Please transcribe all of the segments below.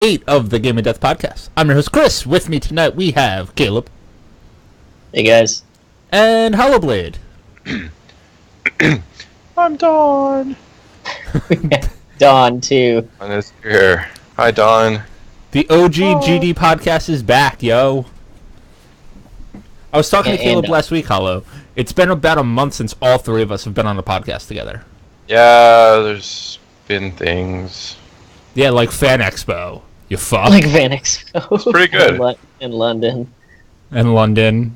8 of the Game of Death podcast. I'm your host, Chris. With me tonight, we have Caleb. Hey, guys. And Hollowblade. I'm Dawn. Dawn, too. Dawn is here. Hi, Dawn. The OG GD podcast is back, yo. I was talking to Caleb last week, Hollow. It's been about a month since all three of us have been on a podcast together. Yeah, there's been things. Yeah, like Fan Expo. You fuck. Like Van Expo. It's pretty good. In London. And London.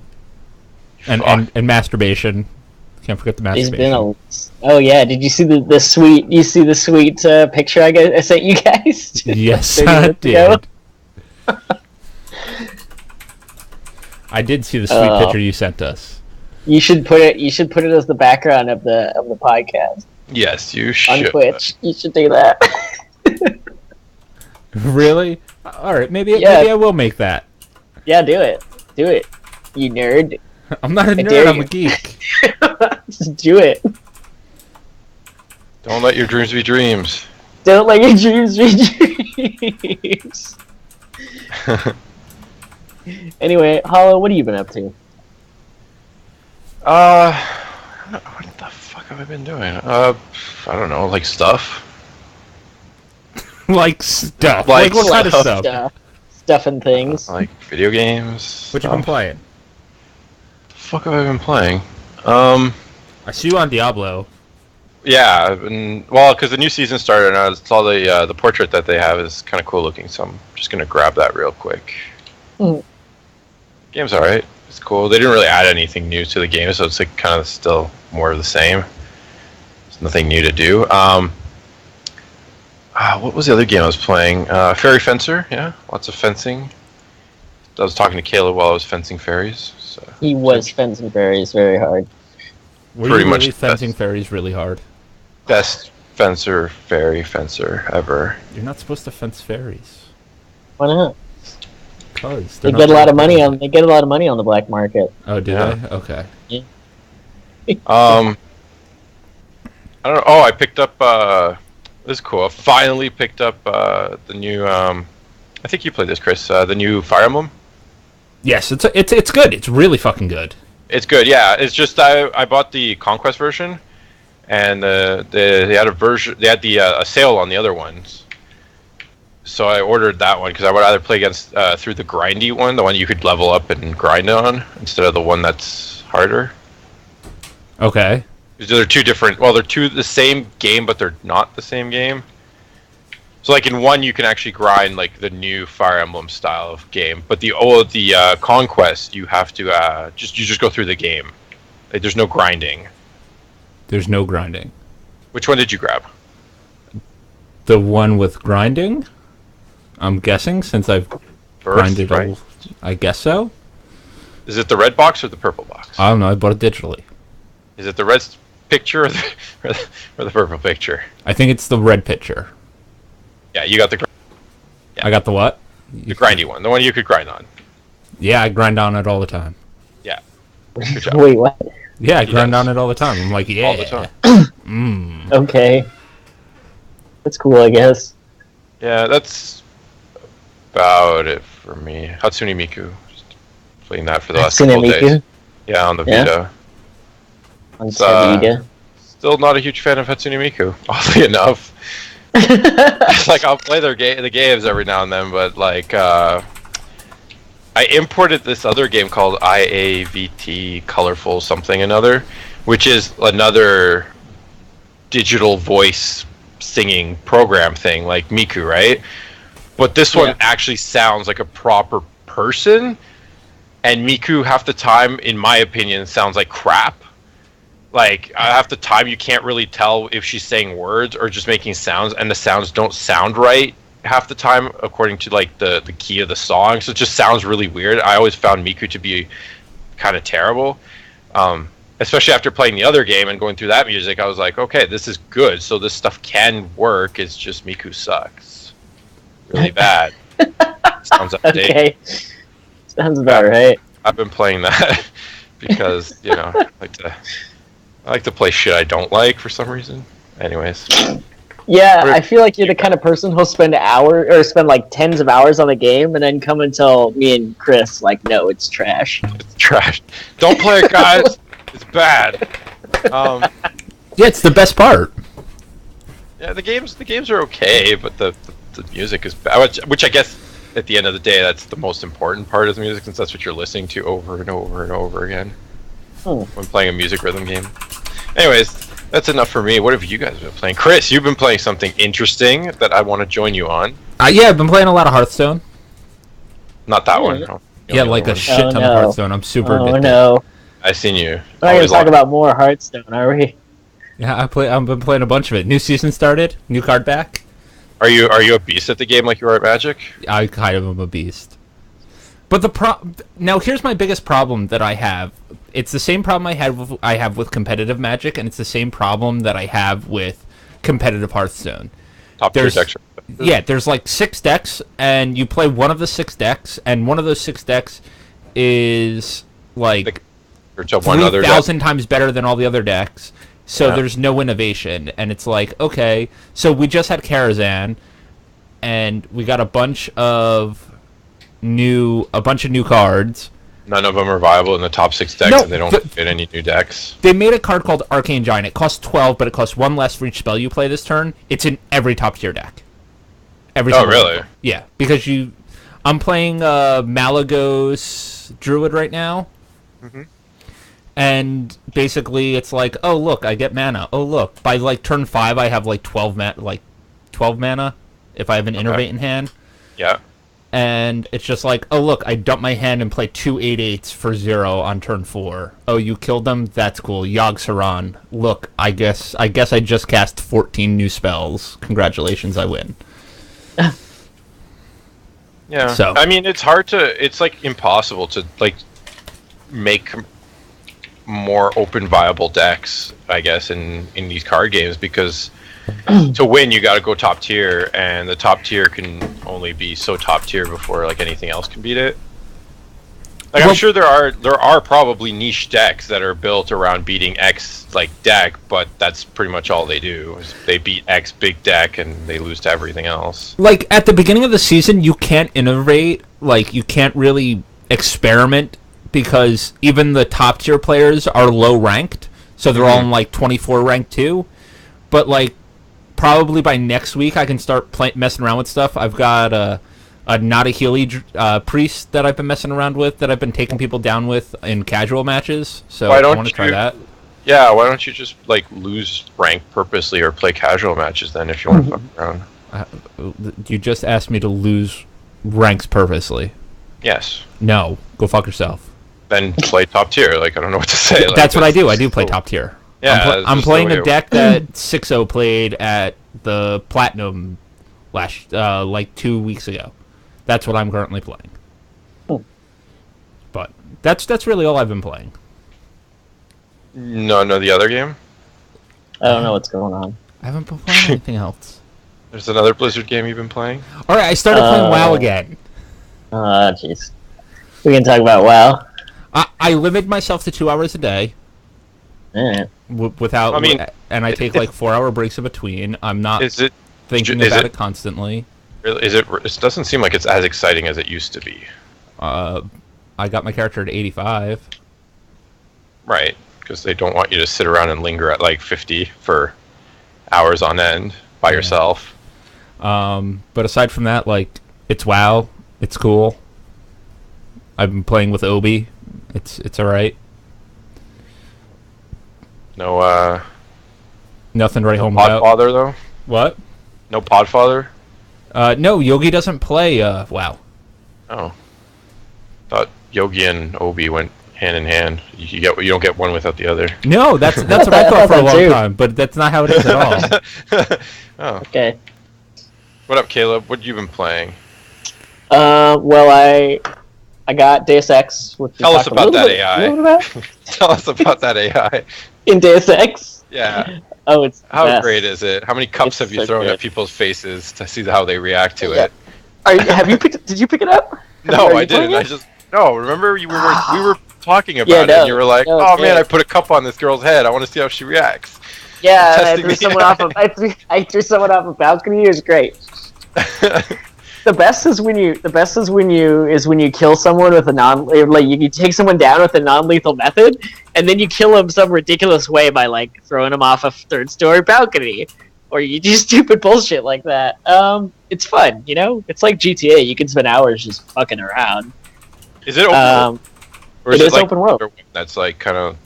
And masturbation. Can't forget the masturbation. Oh yeah, did you see the sweet picture I sent you guys? Yes, I did. I did see the sweet picture you sent us. You should put it as the background of the podcast. Yes, you should. On Twitch. You should do that. Really? Alright, maybe I will make that. Yeah, do it. Do it. You nerd. I'm not a nerd, I'm a geek. Just do it. Don't let your dreams be dreams. Don't let your dreams be dreams. Anyway, Hollow, what have you been up to? What the fuck have I been doing? I don't know, like stuff. Like stuff. Like what kind of stuff? Stuff and things. Like video games. What you been playing? The fuck have I been playing? I see you on Diablo. Yeah, because the new season started and I saw the portrait that they have is kind of cool looking, so I'm just gonna grab that real quick. Game's alright. It's cool. They didn't really add anything new to the game, so it's like kind of still more of the same. There's nothing new to do. What was the other game I was playing? Fairy Fencer, yeah, lots of fencing. I was talking to Caleb while I was fencing fairies. So. He was fencing fairies very hard. Were you really fencing fairies really hard? Best fairy fencer ever. You're not supposed to fence fairies. Why not? Because they get a lot of money on. They get a lot of money on the black market. Oh, do they? Okay. Yeah. I don't know. Oh, I picked up. This is cool. I finally picked up the new. I think you played this, Chris. The new Fire Emblem. Yes, it's good. It's really fucking good. It's good. Yeah, it's just I bought the Conquest version, and they had a version. They had a sale on the other ones. So I ordered that one because I would rather play against through the grindy one, the one you could level up and grind on, instead of the one that's harder. Okay. They're two different. Well, they're the same game, but they're not the same game. So, like in one, you can actually grind like the new Fire Emblem style of game, but the Conquest, you have to just go through the game. Like, there's no grinding. There's no grinding. Which one did you grab? The one with grinding. I'm guessing since I've grinded right? I guess so. Is it the red box or the purple box? I don't know. I bought it digitally. Is it the red picture or the purple picture? I think it's the red picture. Yeah, you got the. Yeah. I got the what? The grindy one, the one you could grind on. Yeah, I grind on it all the time. Yeah. Good job. Wait, what? Yeah, I grind on it all the time. I'm like, yeah. All the time. Okay. That's cool, I guess. Yeah, that's about it for me. Hatsune Miku. Just playing that for the last couple of days. Yeah, on the Vita. On the Vita. Still not a huge fan of Hatsune Miku, oddly enough. Like, I'll play the games every now and then, but like, I imported this other game called IAVT Colorful Something Another, which is another digital voice singing program thing like Miku, right? But this one actually sounds like a proper person, and Miku half the time, in my opinion, sounds like crap. Like, half the time you can't really tell if she's saying words or just making sounds, and the sounds don't sound right half the time according to like the key of the song, so it just sounds really weird. I always found Miku to be kind of terrible. Especially after playing the other game and going through that music, I was like, okay, this is good, so this stuff can work. It's just Miku sucks. Really bad. Sounds outdated. Okay. Sounds about right. I've been playing that because, I like to play shit I don't like for some reason. Anyways. Yeah, I feel like you're the kind of person who'll spend like tens of hours on the game, and then come and tell me and Chris like, no, it's trash. It's trash. Don't play it, guys. It's bad. Yeah, it's the best part. Yeah, the games are okay, but the music is bad. Which I guess at the end of the day, that's the most important part of the music, since that's what you're listening to over and over and over again when playing a music rhythm game. Anyways, that's enough for me. What have you guys been playing? Chris, you've been playing something interesting that I want to join you on. Yeah, I've been playing a lot of Hearthstone. Not that one. No. Yeah, like a shit ton of Hearthstone. I'm super addicted. Oh no! I seen you. We're not gonna talk about more Hearthstone, are we? Yeah, I've been playing a bunch of it. New season started. New card back. Are you a beast at the game like you are at Magic? I kind of am a beast. But now here's my biggest problem that I have. It's the same problem I have with competitive Magic, and it's the same problem that I have with competitive Hearthstone. Top tier decks. Yeah, there's like 6 decks, and you play one of the 6 decks, and one of those 6 decks is like 3,000 times better than all the other decks. So there's no innovation, and it's like, okay, so we just had Karazhan, and we got a bunch of new cards. None of them are viable in the top 6 decks, and they don't fit any new decks. They made a card called Arcane Giant. It costs 12, but it costs 1 less for each spell you play this turn. It's in every top tier deck. Oh, really? Deck. Yeah, because I'm playing Malagos Druid right now. Mm-hmm. And basically, it's like, oh look, I get mana. Oh look, by like turn 5, I have like 12 mana if I have an Innervate in hand. Yeah. And it's just like, oh look, I dump my hand and play 2 8/8s for 0 on turn 4. Oh, you killed them? That's cool. Yogg Saron. Look, I guess I just cast 14 new spells. Congratulations, I win. Yeah. So I mean, it's like impossible to like make more open viable decks, I guess, in these card games, because to win you got to go top tier, and the top tier can only be so top tier before like anything else can beat it. Like, I'm sure there are probably niche decks that are built around beating X like deck, but that's pretty much all they do. Is they beat X big deck and they lose to everything else. Like at the beginning of the season, you can't innovate. Like you can't really experiment, because even the top tier players are low ranked, so they're all in like 24 rank 2. But like probably by next week, I can start messing around with stuff. I've got a not a Healy priest that I've been messing around with, that I've been taking people down with in casual matches. So I want to try that. Yeah, why don't you just like lose rank purposely or play casual matches then if you want to fuck around? You just asked me to lose ranks purposely. Yes. No, go fuck yourself. Then play top tier. Like, I don't know what to say. Like, that's what I do. I do play top tier. Yeah, I'm playing a deck that 6-0 played at the Platinum like 2 weeks ago. That's what I'm currently playing. Oh. But that's really all I've been playing. No, the other game? I don't know what's going on. I haven't been playing anything else. There's another Blizzard game you've been playing? Alright, I started playing WoW again. Oh, jeez. We can talk about WoW. I limit myself to 2 hours a day. Yeah. Without, and I take like 4-hour breaks in between. I'm not thinking about it constantly. It doesn't seem like it's as exciting as it used to be. I got my character at 85. Right, because they don't want you to sit around and linger at like 50 for hours on end by yourself. But aside from that, like, it's WoW. It's cool. I've been playing with Obi. It's alright. No, nothing right home about. Podfather, though? What? No Podfather? No, Yogi doesn't play WoW. Oh. Thought Yogi and Obi went hand in hand. You don't get one without the other. No, that's what I thought for a long time, but that's not how it is at all. Oh. Okay. What up, Caleb? What have you been playing? Well, I got Deus Ex. Tell us about that AI. Tell us about that AI. In Deus Ex? Yeah. Oh, it's how great is it? How many cups have you thrown at people's faces to see how they react to it? Did you pick it up? No, I didn't. Remember we were talking about it, and you were like, "Oh man, I put a cup on this girl's head. I want to see how she reacts." Yeah, I Testing threw me someone out. off. I threw someone off a balcony. It was great. The best is when you kill someone with a you take someone down with a non-lethal method, and then you kill him some ridiculous way by like throwing him off a third-story balcony, or you do stupid bullshit like that. It's fun, you know. It's like GTA. You can spend hours just fucking around. Is it open world? Or It is like open world. that's like kind of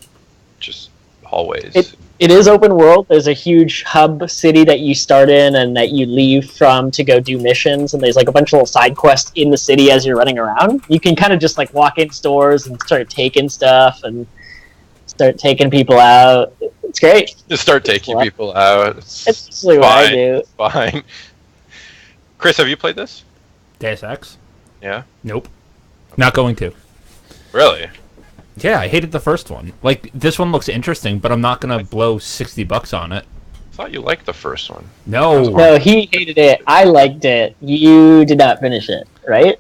just hallways? It is open world. There's a huge hub city that you start in and that you leave from to go do missions, and there's like a bunch of little side quests in the city as you're running around. You can kind of just like walk in stores and start taking stuff and start taking people out. It's great. Just start taking people out. It's usually what I do. It's fine. Chris, have you played this? Deus Ex? Yeah. Nope. Not going to. Really? Yeah, I hated the first one. Like, this one looks interesting, but I'm not gonna blow $60 on it. I thought you liked the first one. No. No, he hated it. I liked it. You did not finish it, right?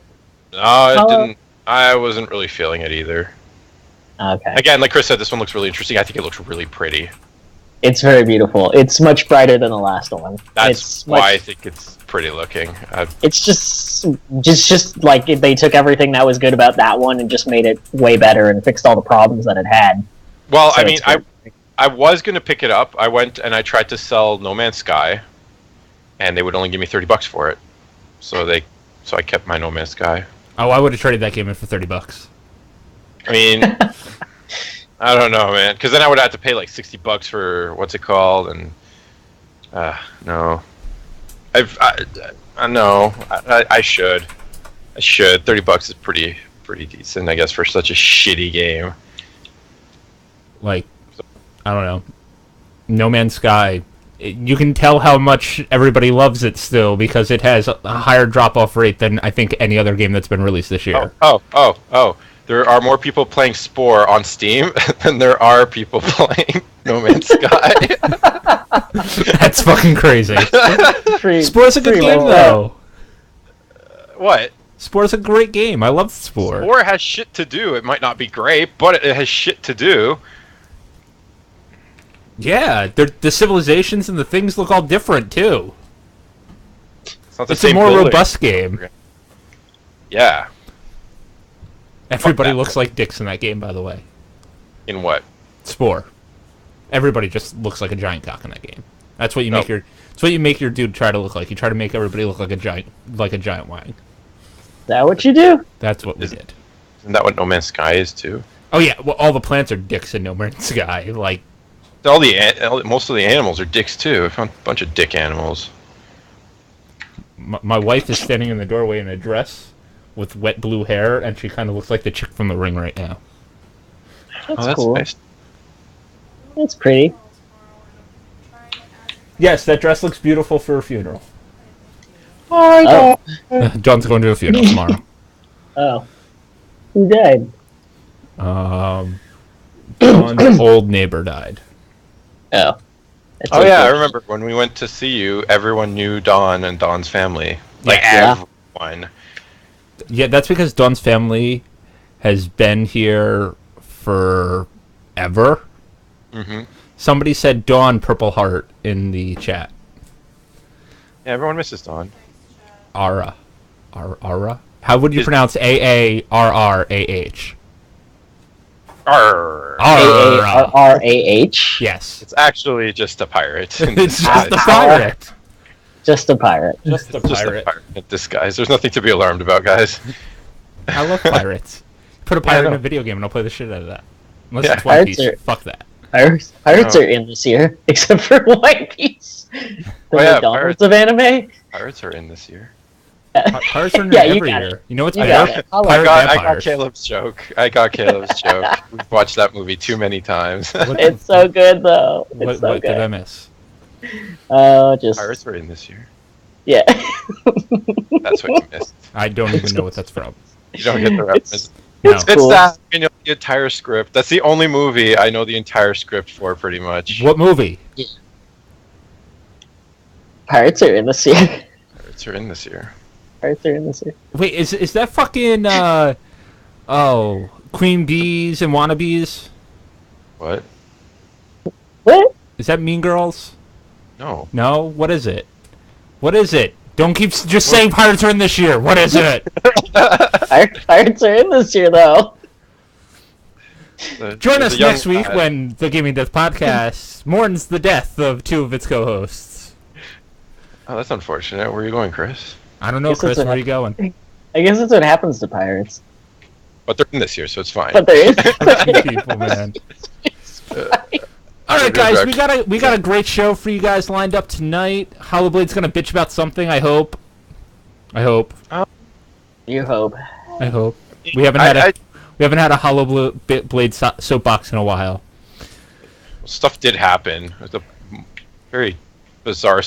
No, it didn't. I wasn't really feeling it either. Okay. Again, like Chris said, this one looks really interesting. I think it looks really pretty. It's very beautiful. It's much brighter than the last one. That's why I think it's pretty looking. It's just like they took everything that was good about that one and just made it way better and fixed all the problems that it had. Well, So I mean, it's I was going to pick it up. I went and I tried to sell No Man's Sky, and they would only give me $30 for it. So I kept my No Man's Sky. Oh, I would have traded that game in for $30. I mean, I don't know, man. Because then I would have to pay like $60 for what's it called, and no. I know. I should. $30 is pretty decent, I guess, for such a shitty game. Like, I don't know. No Man's Sky. You can tell how much everybody loves it still because it has a higher drop-off rate than I think any other game that's been released this year. Oh. There are more people playing Spore on Steam than there are people playing No Man's Sky. That's fucking crazy. Spore's a good game, low. though. What? Spore's a great game. I love Spore. Spore has shit to do. It might not be great, but it has shit to do. Yeah, the civilizations and the things look all different, too. It's not the It's a same more building. robust game. Yeah. Everybody that. looks like dicks in that game, by the way. In what? Spore. Everybody just looks like a giant cock in that game. That's what you No. make your. That's what you make your dude try to look like. You try to make everybody look like a giant wang. Is that what you do? That's what we did. Isn't that what No Man's Sky is too? Oh yeah, well, all the plants are dicks in No Man's Sky. Like, Most of the animals are dicks too. I found a bunch of dick animals. my wife is standing in the doorway in a dress with wet blue hair, and she kind of looks like the chick from The Ring right now. That's cool. Nice. That's pretty. Yes, that dress looks beautiful for a funeral. Oh. John's going to a funeral tomorrow. Oh. Who died? John's old neighbor died. Oh. That's Oh yeah, I okay. remember when we went to see you. Everyone knew Dawn and Dawn's family. Like Yeah. everyone. Yeah, that's because Dawn's family has been here forever. Mm-hmm. Somebody said Dawn Purple Heart in the chat. Yeah, everyone misses Dawn. Ara. Ara? How would you pronounce A-A-R-R-A-H? Arr. Ara. A-A-R-R-A-H? Yes. It's actually just a pirate. in It's disguise. just a pirate. Just a pirate. Just a Just a pirate. pirate in disguise. There's nothing to be alarmed about, guys. I love pirates. Put a I pirate in know. a video game and I'll play the shit out of that. Unless Yeah. it's One Pirates Piece. are- Fuck that. Pirates Oh. are in this year, except for One Piece. The Oh, yeah, McDonald's pirates. of anime. Pirates are in this year. Pirates are in Yeah, there you every got year. it. You know what's You better? got it. I Pirate I got vampires. Caleb's joke. We've watched that movie too many times. What, It's so good though. It's what, so what did I good. miss? Just Pirates are in this year. yeah. That's what you missed. I don't even know what that's from. You don't get the reference. No. It's It's cool. that, you know, the entire script. That's the only movie I know the entire script for, pretty much. What movie? Pirates are in this year. Pirates are in this year. Pirates are in this year. Wait, is that fucking Queen Bees and Wannabes? What? What? Is that Mean Girls? No. No? What is it? What is it? Don't keep just saying Pirates are in this year. What is it? Pirates are in this year, though. Join us next week when the Gaming Death Podcast mourns the death of two of its co-hosts. Oh, that's unfortunate. Where are you going, Chris? I don't know, Chris. Where are you going? I guess that's what happens to pirates. But they're in this year, so it's fine. But there is. People, man. All right, guys, we got a great show for you guys lined up tonight. Hollowblade's gonna bitch about something. I hope. You hope. I hope. We haven't had a Hollowblade soapbox in a while. Stuff did happen. It was a very bizarre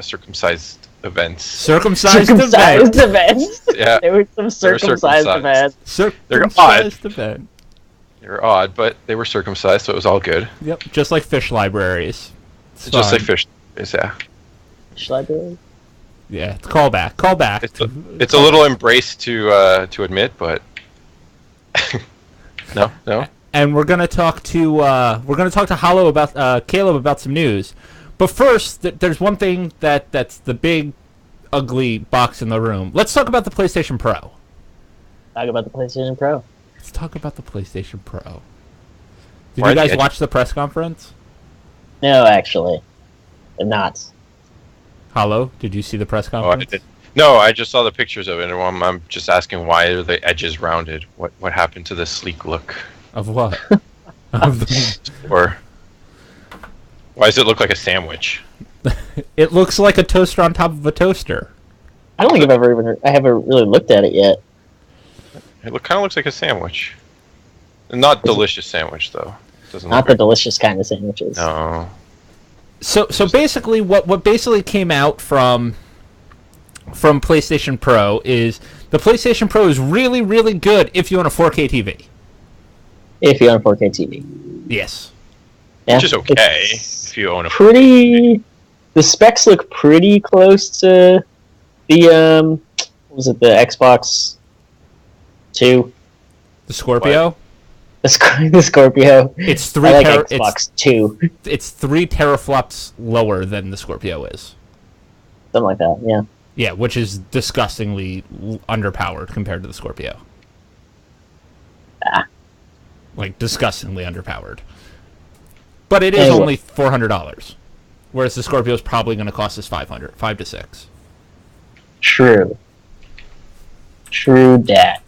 circumcised events. Circumcised events. Yeah, There were some circumcised events. Circumcised event. They were odd, but they were circumcised, so it was all good. Yep, just like fish libraries. It's just fun. like fish. Yeah. Fish library. Yeah, it's callback. Callback. It's a little embrace to admit, but no. And we're gonna talk to Hollow about Caleb about some news. But first, there's one thing that's the big, ugly box in the room. Let's talk about the PlayStation Pro. Talk about the PlayStation Pro. Let's talk about the PlayStation Pro. Did you guys watch the press conference? No, actually, I'm not. Hollow, did you see the press Oh, conference? I did. No, I just saw the pictures of it, and I'm just asking why are the edges rounded? What happened to the sleek look? Of what? Of the... Or why does it look like a sandwich? It looks like a toaster on top of a toaster. I don't think I haven't really looked at it yet. It kind of looks like a sandwich. Not delicious sandwich though. Doesn't Not look the delicious kind of sandwiches. No. So basically, what basically came out from PlayStation Pro is the PlayStation Pro is really, really good if you own a 4K TV. If you own a 4K TV. Yes. Yeah, Which is okay if you own a pretty. The specs look pretty close to the what was it, the Xbox 2? The Scorpio. The Scorpio. It's three. I like Xbox 2. It's 3 teraflops lower than the Scorpio is. Something like that. Yeah. Yeah, which is disgustingly underpowered compared to the Scorpio. Like disgustingly underpowered. But it is only $400, whereas the Scorpio is probably going to cost us $500, $5 to $6. True dat.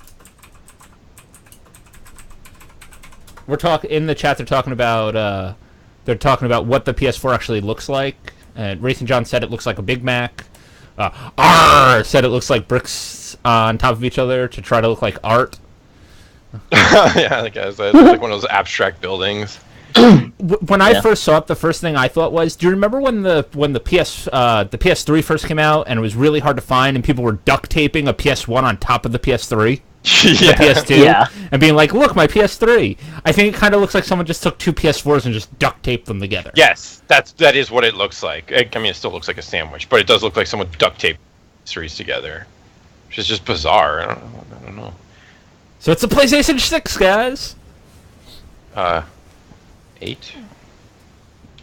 We're talking in the chat. They're talking about what the PS4 actually looks like. And Racing John said it looks like a Big Mac. R said it looks like bricks on top of each other to try to look like art. Yeah, like I said, it's like one of those abstract buildings. When I first saw it, the first thing I thought was, do you remember when the PS3 first came out and it was really hard to find and people were duct taping a PS1 on top of the PS3? Yeah. The PS2? And being like, look, my PS3. I think it kind of looks like someone just took 2 PS4s and just duct taped them together. Yes, that is what it looks like. I mean, it still looks like a sandwich, but it does look like someone duct taped series together, which is just bizarre. I don't know. So it's a PlayStation 6, guys. 8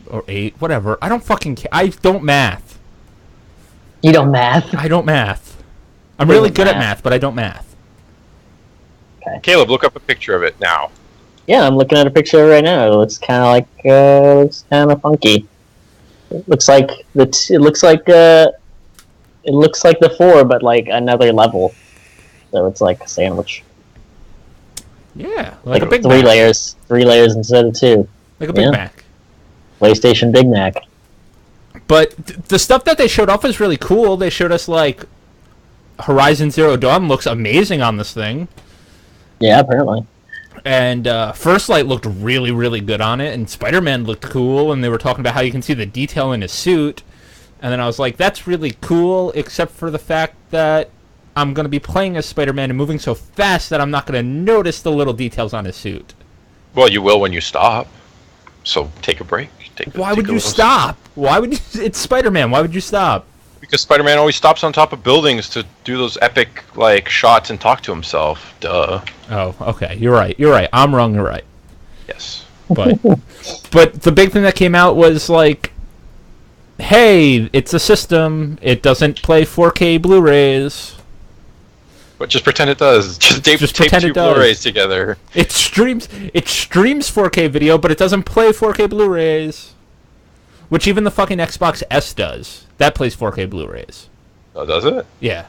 or 8, whatever. I don't fucking care. I don't math. You don't math? I don't math. I'm really good at math, but I don't math. Okay. Caleb, look up a picture of it now. Yeah, I'm looking at a picture of it right now. It looks kind of like looks kind of funky. It looks like it looks like the 4, but like another level. So it's like a sandwich. Yeah, like a Big three Mac. Three layers instead of 2. Like a Big Mac. PlayStation Big Mac. But the stuff that they showed off was really cool. They showed us like Horizon Zero Dawn looks amazing on this thing. Yeah, apparently. And First Light looked really, really good on it, and Spider-Man looked cool, and they were talking about how you can see the detail in his suit. And then I was like, that's really cool, except for the fact that I'm going to be playing as Spider-Man and moving so fast that I'm not going to notice the little details on his suit. Well, you will when you stop. So take a break. Why would you stop? Why would you? It's Spider-Man. Why would you stop? Because Spider-Man always stops on top of buildings to do those epic like shots and talk to himself. Duh. Oh, okay. You're right. You're right. I'm wrong. You're right. Yes. But the big thing that came out was like, hey, it's a system. It doesn't play 4K Blu-rays. But just pretend it does. Just tape two Blu-rays together. It streams 4K video, but it doesn't play 4K Blu-rays. Which even the fucking Xbox S does. That plays 4K Blu-rays. Oh, does it? Yeah.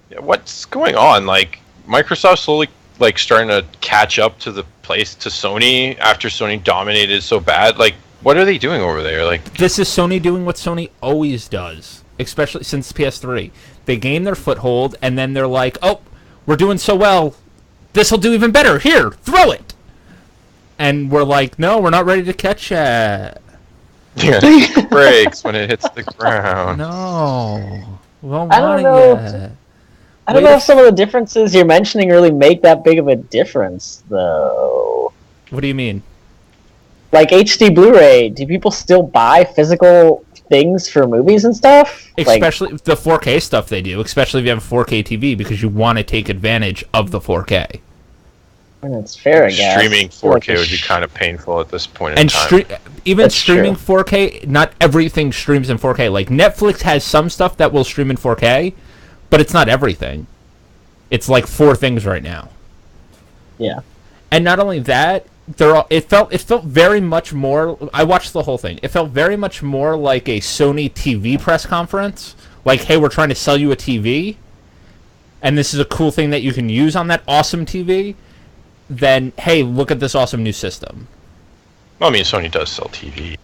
Yeah. What's going on? Like, Microsoft slowly like starting to catch up to Sony after Sony dominated so bad. Like, what are they doing over there? Like, this is Sony doing what Sony always does, especially since PS3. They gain their foothold, and then they're like, oh, we're doing so well, this'll do even better. Here, throw it. And we're like, no, we're not ready to catch it. Yeah, breaks when it hits the ground. No. Well, I don't know. I don't know if some of the differences you're mentioning really make that big of a difference, though. What do you mean? Like HD Blu-ray, do people still buy physical things for movies and stuff? Especially the 4K stuff they do, especially if you have a 4K TV, because you want to take advantage of the 4K. And it's fair, I guess. Streaming 4K would be kind of painful at this point in and time. Even streaming 4K, not everything streams in 4K. Like, Netflix has some stuff that will stream in 4K, but it's not everything. It's like 4 things right now. Yeah. And not only that, it felt very much more. I watched the whole thing. It felt very much more like a Sony TV press conference. Like, hey, we're trying to sell you a TV, and this is a cool thing that you can use on that awesome TV. Then, hey, look at this awesome new system. Well, I mean, Sony does sell TV.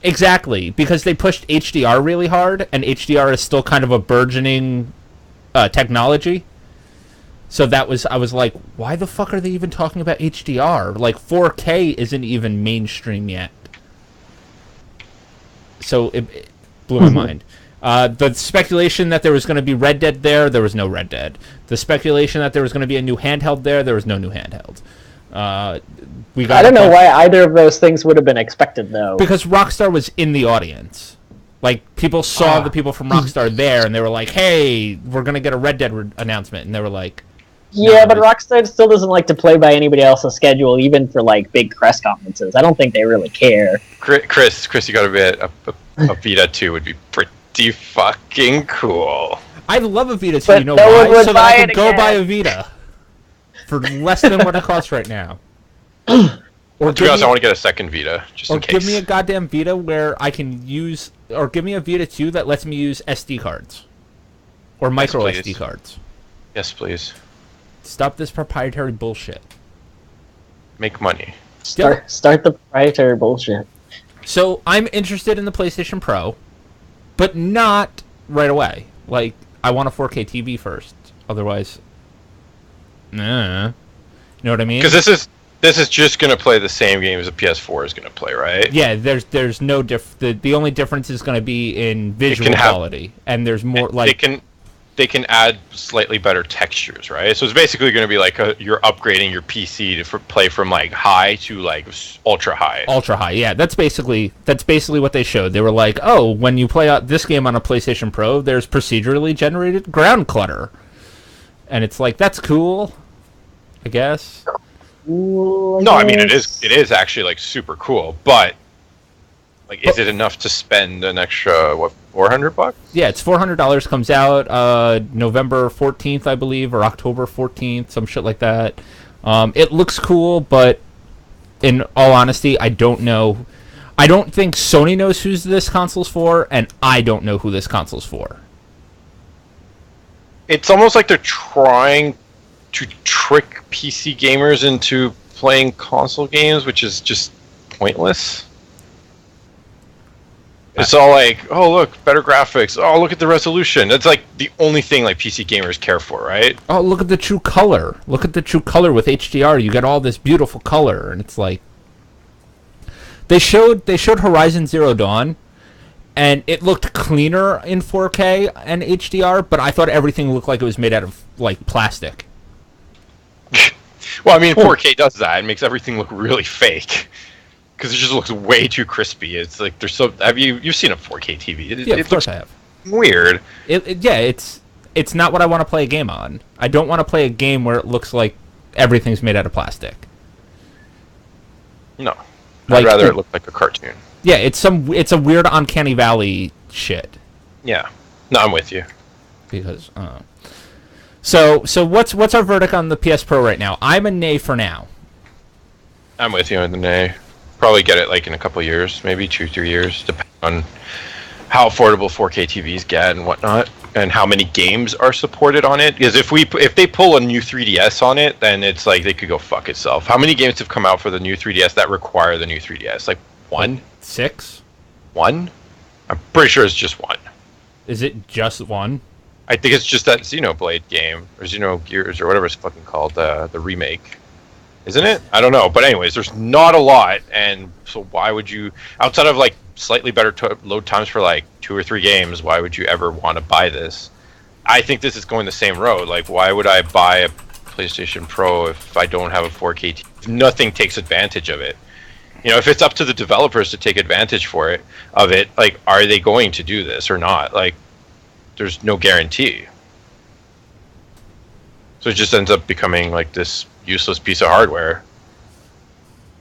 Exactly, because they pushed HDR really hard, and HDR is still kind of a burgeoning technology. So I was like, why the fuck are they even talking about HDR? Like, 4K isn't even mainstream yet. So it blew my mind. The speculation that there was going to be Red Dead there was no Red Dead. The speculation that there was going to be a new handheld there was no new handheld. I don't know why either of those things would have been expected, though. Because Rockstar was in the audience. Like, people saw the people from Rockstar there, and they were like, hey, we're going to get a Red Dead announcement. And they were like... Yeah, but Rockstar still doesn't like to play by anybody else's schedule, even for, like, big press conferences. I don't think they really care. Chris, you gotta admit, a Vita 2 would be pretty fucking cool. I'd love a Vita 2, But you know no one why? would So buy that I it could go again. buy a Vita for less than what it costs right now. Or To be honest, I want to get a second Vita, just in case. give me a goddamn Vita where I can use... Or give me a Vita 2 that lets me use SD cards. Or micro please. SD cards. Yes, please. Stop this proprietary bullshit. Make money. Start the proprietary bullshit. So, I'm interested in the PlayStation Pro, but not right away. Like, I want a 4K TV first. Otherwise... Nah. You know what I mean? Because this is just going to play the same game as a PS4 is going to play, right? Yeah, there's no the only difference is going to be in visual quality, and there's more like they can add slightly better textures, right? So it's basically going to be like you're upgrading your PC to play from like high to like ultra high. Ultra high, yeah. That's basically what they showed. They were like, oh, when you play out this game on a PlayStation Pro, there's procedurally generated ground clutter, and it's like, that's cool, I guess. Ooh, No, I mean it is actually like super cool, but like, is it enough to spend an extra $400? Yeah, it's $400. Comes out November 14th, I believe, or October 14th, some shit like that. It looks cool, but in all honesty, I don't know. I don't think Sony knows who this console's for, and I don't know who this console's for. It's almost like they're trying to trick PC gamers into playing console games, which is just pointless. It's all like, oh look, better graphics. Oh, look at the resolution. That's like the only thing like PC gamers care for, right? Oh, look at the true color. Look at the true color with HDR. You get all this beautiful color, and it's like they showed Horizon Zero Dawn, and it looked cleaner in 4K and HDR, but I thought everything looked like it was made out of like plastic. Well, I mean, 4K does that. It makes everything look really fake. Because it just looks way too crispy. It's like there's so. You've seen a 4K TV? Yeah, of course I have. Weird. It's not what I want to play a game on. I don't want to play a game where it looks like everything's made out of plastic. No. Like, I'd rather it look like a cartoon. Yeah, it's a weird Uncanny Valley shit. Yeah. No, I'm with you. Because so what's our verdict on the PS Pro right now? I'm a nay for now. I'm with you on the nay. Probably get it like in a couple years, maybe 2-3 years, depending on how affordable 4K TVs get and whatnot, and how many games are supported on it. Because if they pull a new 3DS on it, then it's like they could go fuck itself. How many games have come out for the new 3DS that require the new 3DS? Like 1? 6? 1? I'm pretty sure it's just 1. Is it just 1? I think it's just that Xenoblade game, or Xenogears, or whatever it's fucking called, the remake. Isn't it? I don't know. But anyways, there's not a lot, and so why would you, outside of like slightly better load times for like 2 or 3 games, why would you ever want to buy this? I think this is going the same road. Like, why would I buy a PlayStation Pro if I don't have a 4K TV? If nothing takes advantage of it. You know, if it's up to the developers to take advantage of it, like, are they going to do this or not? Like, there's no guarantee. So it just ends up becoming like this useless piece of hardware.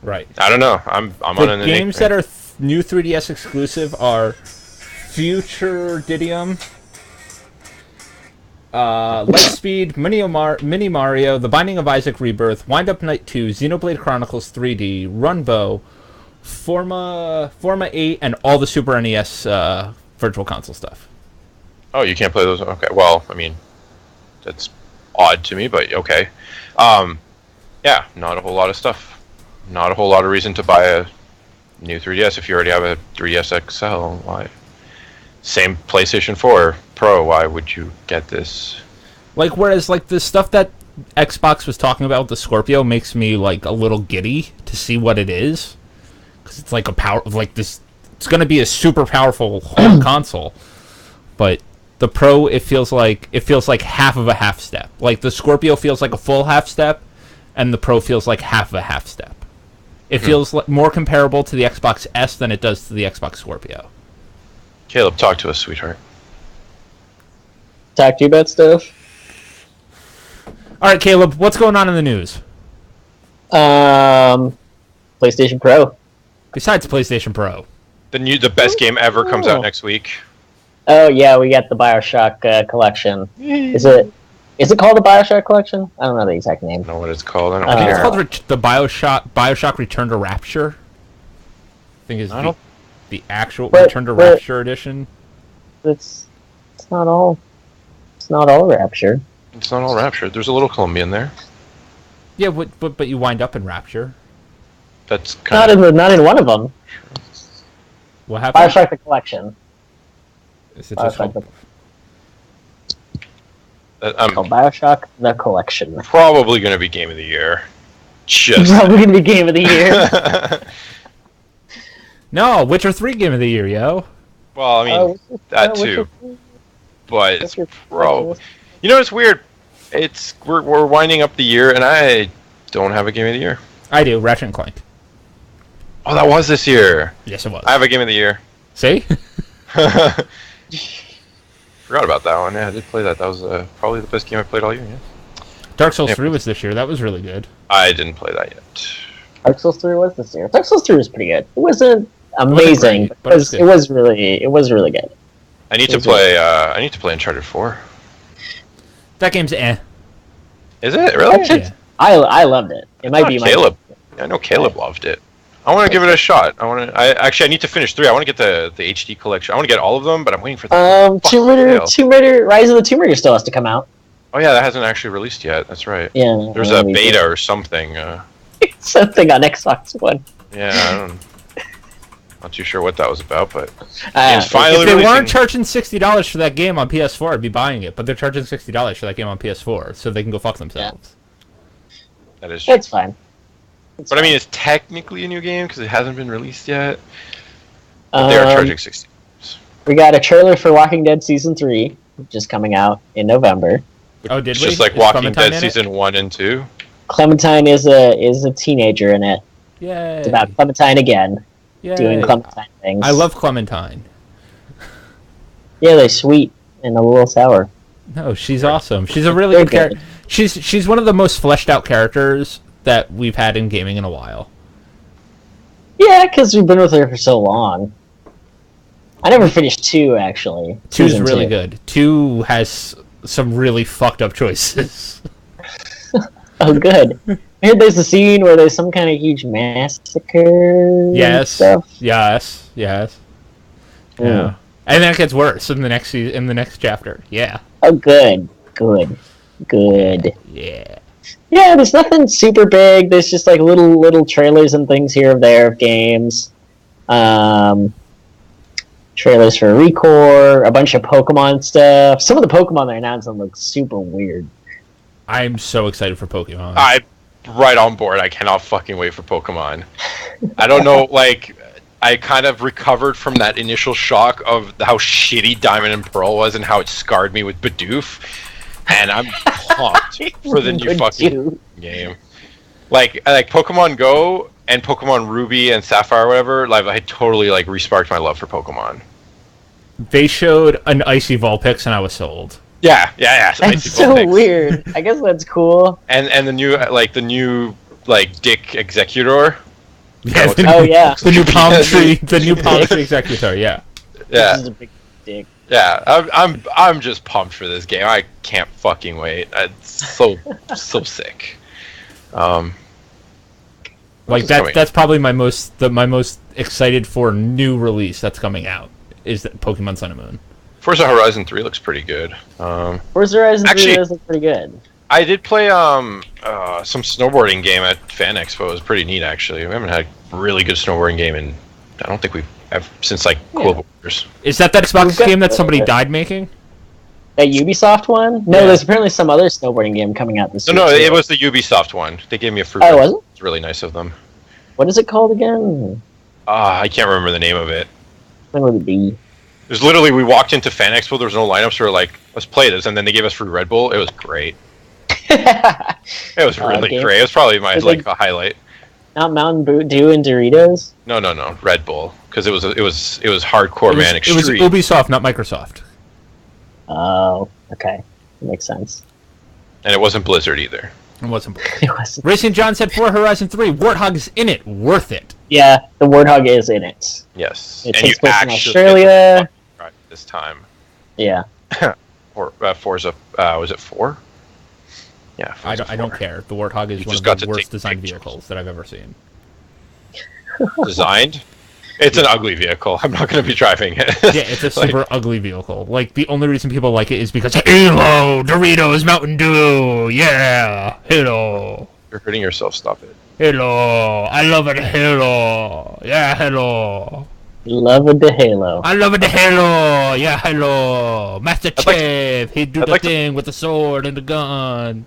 Right. I don't know. I'm on an games that are new 3DS exclusive are Future Didium, Lightspeed, Mini Mario, The Binding of Isaac Rebirth, Wind Up Night 2, Xenoblade Chronicles 3D, Runbow, Forma 8, and all the Super NES Virtual Console stuff. Oh, you can't play those? Okay. Well, I mean, that's odd to me, but okay. Yeah, not a whole lot of stuff. Not a whole lot of reason to buy a new 3DS if you already have a 3DS XL. Why? Same PlayStation 4 Pro. Why would you get this? Like, whereas like the stuff that Xbox was talking about with the Scorpio makes me like a little giddy to see what it is, because it's like this. It's going to be a super powerful home console, but the Pro, it feels like half of a half step. Like the Scorpio feels like a full half step, and the Pro feels like half of a half step. It feels more comparable to the Xbox S than it does to the Xbox Scorpio. Caleb, talk to us, sweetheart. Talk to you about stuff. All right, Caleb, what's going on in the news? PlayStation Pro. Besides PlayStation Pro. The best game ever comes out next week. Oh yeah, we got the BioShock collection. Is it called the BioShock collection? I don't know the exact name. I don't know what it's called. I don't I think care. it's called the BioShock Return to Rapture. I think is the actual Return to Rapture edition. It's not all Rapture. It's not all Rapture. There's a little Colombian there. Yeah, but you wind up in Rapture. That's kind not in one of them. What happened? BioShock the collection. Is it just called... called BioShock the collection. Probably going to be Game of the Year. Just probably going to be Game of the Year. No, Witcher 3 Game of the Year, yo. Well, I mean, that too. But it's pro. You know, it's weird. We're winding up the year, and I don't have a Game of the Year. I do. Ratchet and Clank. Oh, that was this year. Yes, it was. I have a Game of the Year. See? Forgot about that one. Yeah, I did play that. That was probably the best game I played all year. Yeah. Dark Souls 3 was this year. That was really good. I didn't play that yet. Dark Souls 3 was this year. Dark Souls 3 was pretty good. It wasn't amazing, but it was really good. I need to play. I need to play Uncharted 4. That game's eh. Is it really? Yeah. I loved it. It might be Caleb. I know Caleb loved it. I want to give it a shot. I need to finish 3. I want to get the HD collection. I want to get all of them, but I'm waiting for the Tomb Raider, Rise of the Tomb Raider still has to come out. Oh yeah, that hasn't actually released yet. That's right. Yeah. There's a beta or something. Something on Xbox One. Yeah, not too sure what that was about, but it's finally if they weren't charging $60 for that game on PS4, I'd be buying it. But they're charging $60 for that game on PS4, so they can go fuck themselves. Yeah. That is true. It's fine. I mean, it's technically a new game because it hasn't been released yet. But they are charging $60. We got a trailer for Walking Dead Season 3, which is coming out in November. Oh, did we? Just like Walking Dead Season 1 and 2. Clementine is a teenager in it. Yay. It's about Clementine again. Yay. Doing Clementine things. I love Clementine. Yeah, they're sweet and a little sour. No, she's awesome. She's a really good character. She's one of the most fleshed out characters that we've had in gaming in a while. Yeah, because we've been with her for so long. I never finished 2, actually. 2's Season really 2. good. 2 has some really fucked up choices. Oh, good. I heard there's a scene where there's some kind of huge massacre. Yes. Stuff. Yes. Yes. Yeah. And then it gets worse in the next chapter. Yeah. Oh, good. Good. Yeah. Yeah, there's nothing super big. There's just like little trailers and things here and there of games. Trailers for Recore, a bunch of Pokemon stuff. Some of the Pokemon they're announcing look super weird. I'm so excited for Pokemon. I'm right on board. I cannot fucking wait for Pokemon. I don't know, like, I kind of recovered from that initial shock of how shitty Diamond and Pearl was and how it scarred me with Bidoof. And I'm pumped for the new fucking game. Like Pokemon Go and Pokemon Ruby and Sapphire or whatever, like I totally like resparked my love for Pokemon. They showed an Icy Vulpix and I was sold. Yeah. That's so weird. I guess that's cool. And the new Dick Executor. Yeah, the new Palm Tree Executor. Yeah. This is a big dick. Yeah, I'm just pumped for this game. I can't fucking wait. It's so sick. Like that's probably my most excited for new release that's coming out is that Pokemon Sun and Moon. Forza Horizon 3 looks pretty good. Forza Horizon 3 does look pretty good. I did play some snowboarding game at Fan Expo. It was pretty neat actually. We haven't had a really good snowboarding game in I don't think we've since like Global Wars. Is that Xbox game that somebody died making? That Ubisoft one? No, there's apparently some other snowboarding game coming out this year. No, it was the Ubisoft one. They gave me a free. Oh, was it? It's really nice of them. What is it called again? I can't remember the name of it. When would it be? There's literally, we walked into Fan Expo, there was no lineups, we were like, let's play this, and then they gave us free Red Bull. It was great. It was really great. It was probably my a highlight. Not Mountain Dew and Doritos? No, Red Bull, because it was hardcore, man. Extreme. It was Ubisoft, not Microsoft. Oh, okay, that makes sense. And it wasn't Blizzard either. It wasn't Blizzard. Racing John said for Horizon 3, Warthog's in it, worth it. Yeah, the Warthog is in it. Yes, it takes place in Australia. Right, this time. Yeah. Or Forza, was it 4? Yeah, I don't care. The Warthog is one of the worst designed vehicles that I've ever seen. Designed? It's an ugly vehicle. I'm not going to be driving it. Yeah, it's a super ugly vehicle. Like, the only reason people like it is because Halo, Doritos, Mountain Dew, yeah, Halo. You're hurting yourself. Stop it. Halo, I love it. Halo, yeah, Halo. Love it, the Halo. I love it, the Halo, yeah, Halo. Master Chief, he do the thing with the sword and the gun.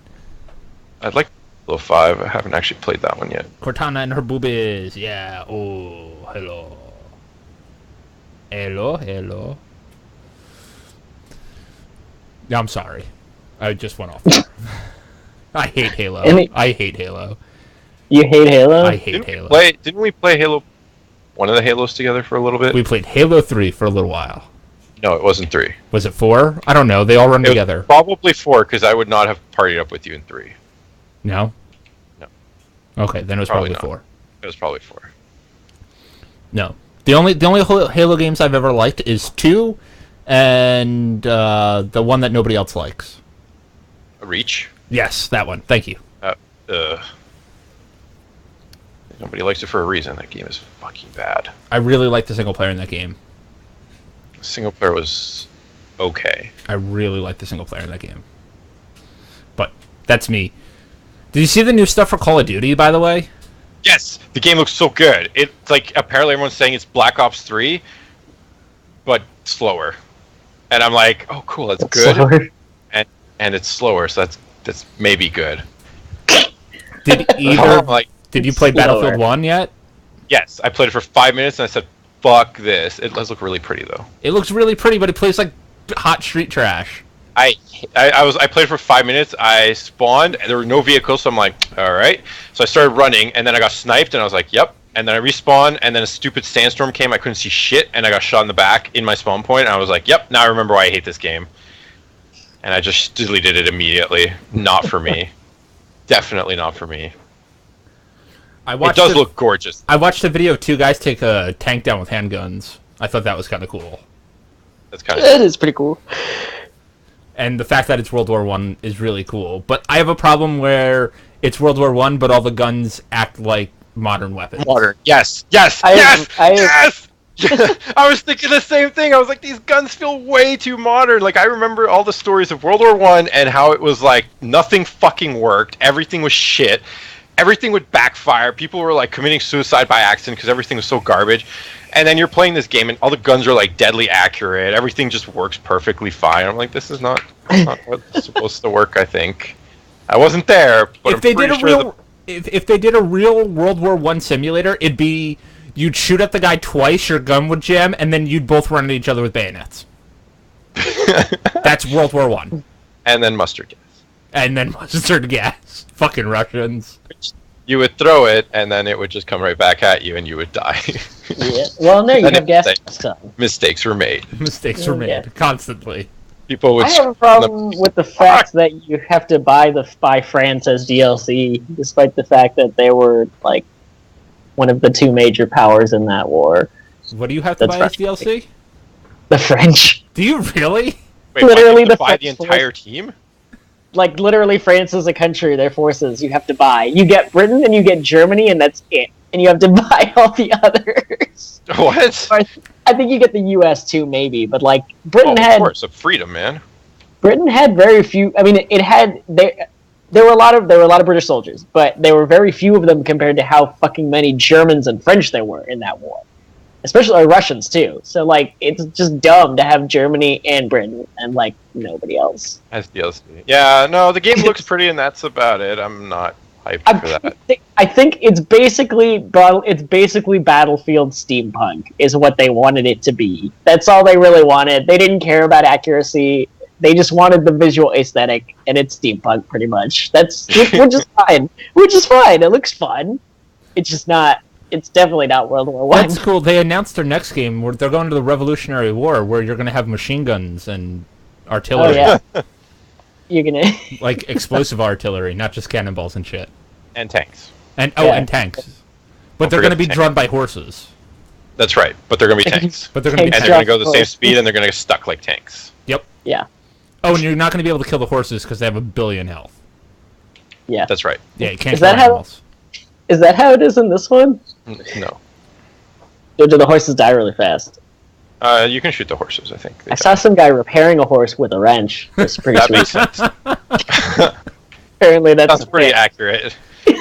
I'd like Halo 5. I haven't actually played that one yet. Cortana and her boobies, yeah. Oh, hello. Hello. I'm sorry. I just went off there. I hate Halo. I hate Halo. You hate Halo? I hate Halo. Didn't we play Halo? One of the Halos together for a little bit? We played Halo 3 for a little while. No, it wasn't 3. Was it 4? I don't know. They all run together. Probably 4, because I would not have partied up with you in 3. No? No. Okay, then it was probably 4. It was probably 4. No. The only Halo games I've ever liked is 2 and the one that nobody else likes. Reach? Yes, that one. Thank you. Nobody likes it for a reason. That game is fucking bad. I really like the single player in that game. The single player was okay. I really like the single player in that game. But that's me. Did you see the new stuff for Call of Duty, by the way? Yes! The game looks so good. It's like, apparently everyone's saying it's Black Ops 3, but slower. And I'm like, oh cool, that's good. Slower. And it's slower, so that's maybe good. Did you play Battlefield 1 yet? Yes, I played it for 5 minutes and I said, fuck this. It does look really pretty though. It looks really pretty, but it plays like hot street trash. I played for 5 minutes, I spawned, and there were no vehicles, so I'm like, alright. So I started running, and then I got sniped, and I was like, yep. And then I respawned, and then a stupid sandstorm came, I couldn't see shit, and I got shot in the back in my spawn point, and I was like, yep, now I remember why I hate this game. And I just deleted it immediately. Not for me. Definitely not for me. It does look gorgeous. I watched a video of two guys take a tank down with handguns. I thought that was kind of cool. That's kind It is pretty cool. And the fact that it's World War One is really cool. But I have a problem where it's World War One, but all the guns act like modern weapons. Modern. Yes. Yes. I Yes. I was thinking the same thing. I was like, these guns feel way too modern. Like, I remember all the stories of World War One and how it was like nothing fucking worked. Everything was shit. Everything would backfire. People were like committing suicide by accident because everything was so garbage. And then you're playing this game and all the guns are like deadly accurate. Everything just works perfectly fine. I'm like, this is not what's supposed to work. I think I wasn't there, but If they did a real World War One simulator, it'd be you'd shoot at the guy twice, your gun would jam, and then you'd both run at each other with bayonets. That's World War One. And then mustard gas. And then mustard gas. Fucking Russians. You would throw it, and then it would just come right back at you, and you would die. Yeah. Well, no, you have gas masks on. Mistakes were made. Mistakes were made constantly. People would. I have a problem with the fact that you have to buy France as DLC, despite the fact that they were like one of the two major powers in that war. What do you have to buy as DLC? The French. Do you really? Wait, literally the buy the entire team. Like, literally, France is a country, their forces, you have to buy. You get Britain and you get Germany, and that's it. And you have to buy all the others. What? I think you get the US too, maybe, but, like, Britain Of had... course, of freedom, man. Britain had very few... I mean, it had... There were a lot of British soldiers, but there were very few of them compared to how fucking many Germans and French there were in that war. Especially Russians, too. So, like, it's just dumb to have Germany and Britain and, like, nobody else. As DLC. Yeah, no, the game looks pretty, and that's about it. I'm not hyped for that. I think it's basically Battlefield steampunk is what they wanted it to be. That's all they really wanted. They didn't care about accuracy. They just wanted the visual aesthetic, and it's steampunk, pretty much. Which is fine. Which is fine. It looks fun. It's just not... It's definitely not World War One. That's cool. They announced their next game where they're going to the Revolutionary War, where you're going to have machine guns and artillery. Oh, yeah. You're going to... Like explosive artillery, not just cannonballs and shit. And tanks. And tanks. But they're forget going to be the drawn by horses. That's right, but they're going to be tanks. But they're going to be And tanks. they're going to go the same speed, and they're going to get stuck like tanks. Yep. Yeah. Oh, and you're not going to be able to kill the horses because they have 1 billion health. Yeah. That's right. Yeah, you can't Is kill that how- animals. Is that how it is in this one? No. Or do the horses die really fast? You can shoot the horses, I think. I saw some guy repairing a horse with a wrench. It's pretty That sweet. makes sense. Apparently that's pretty accurate.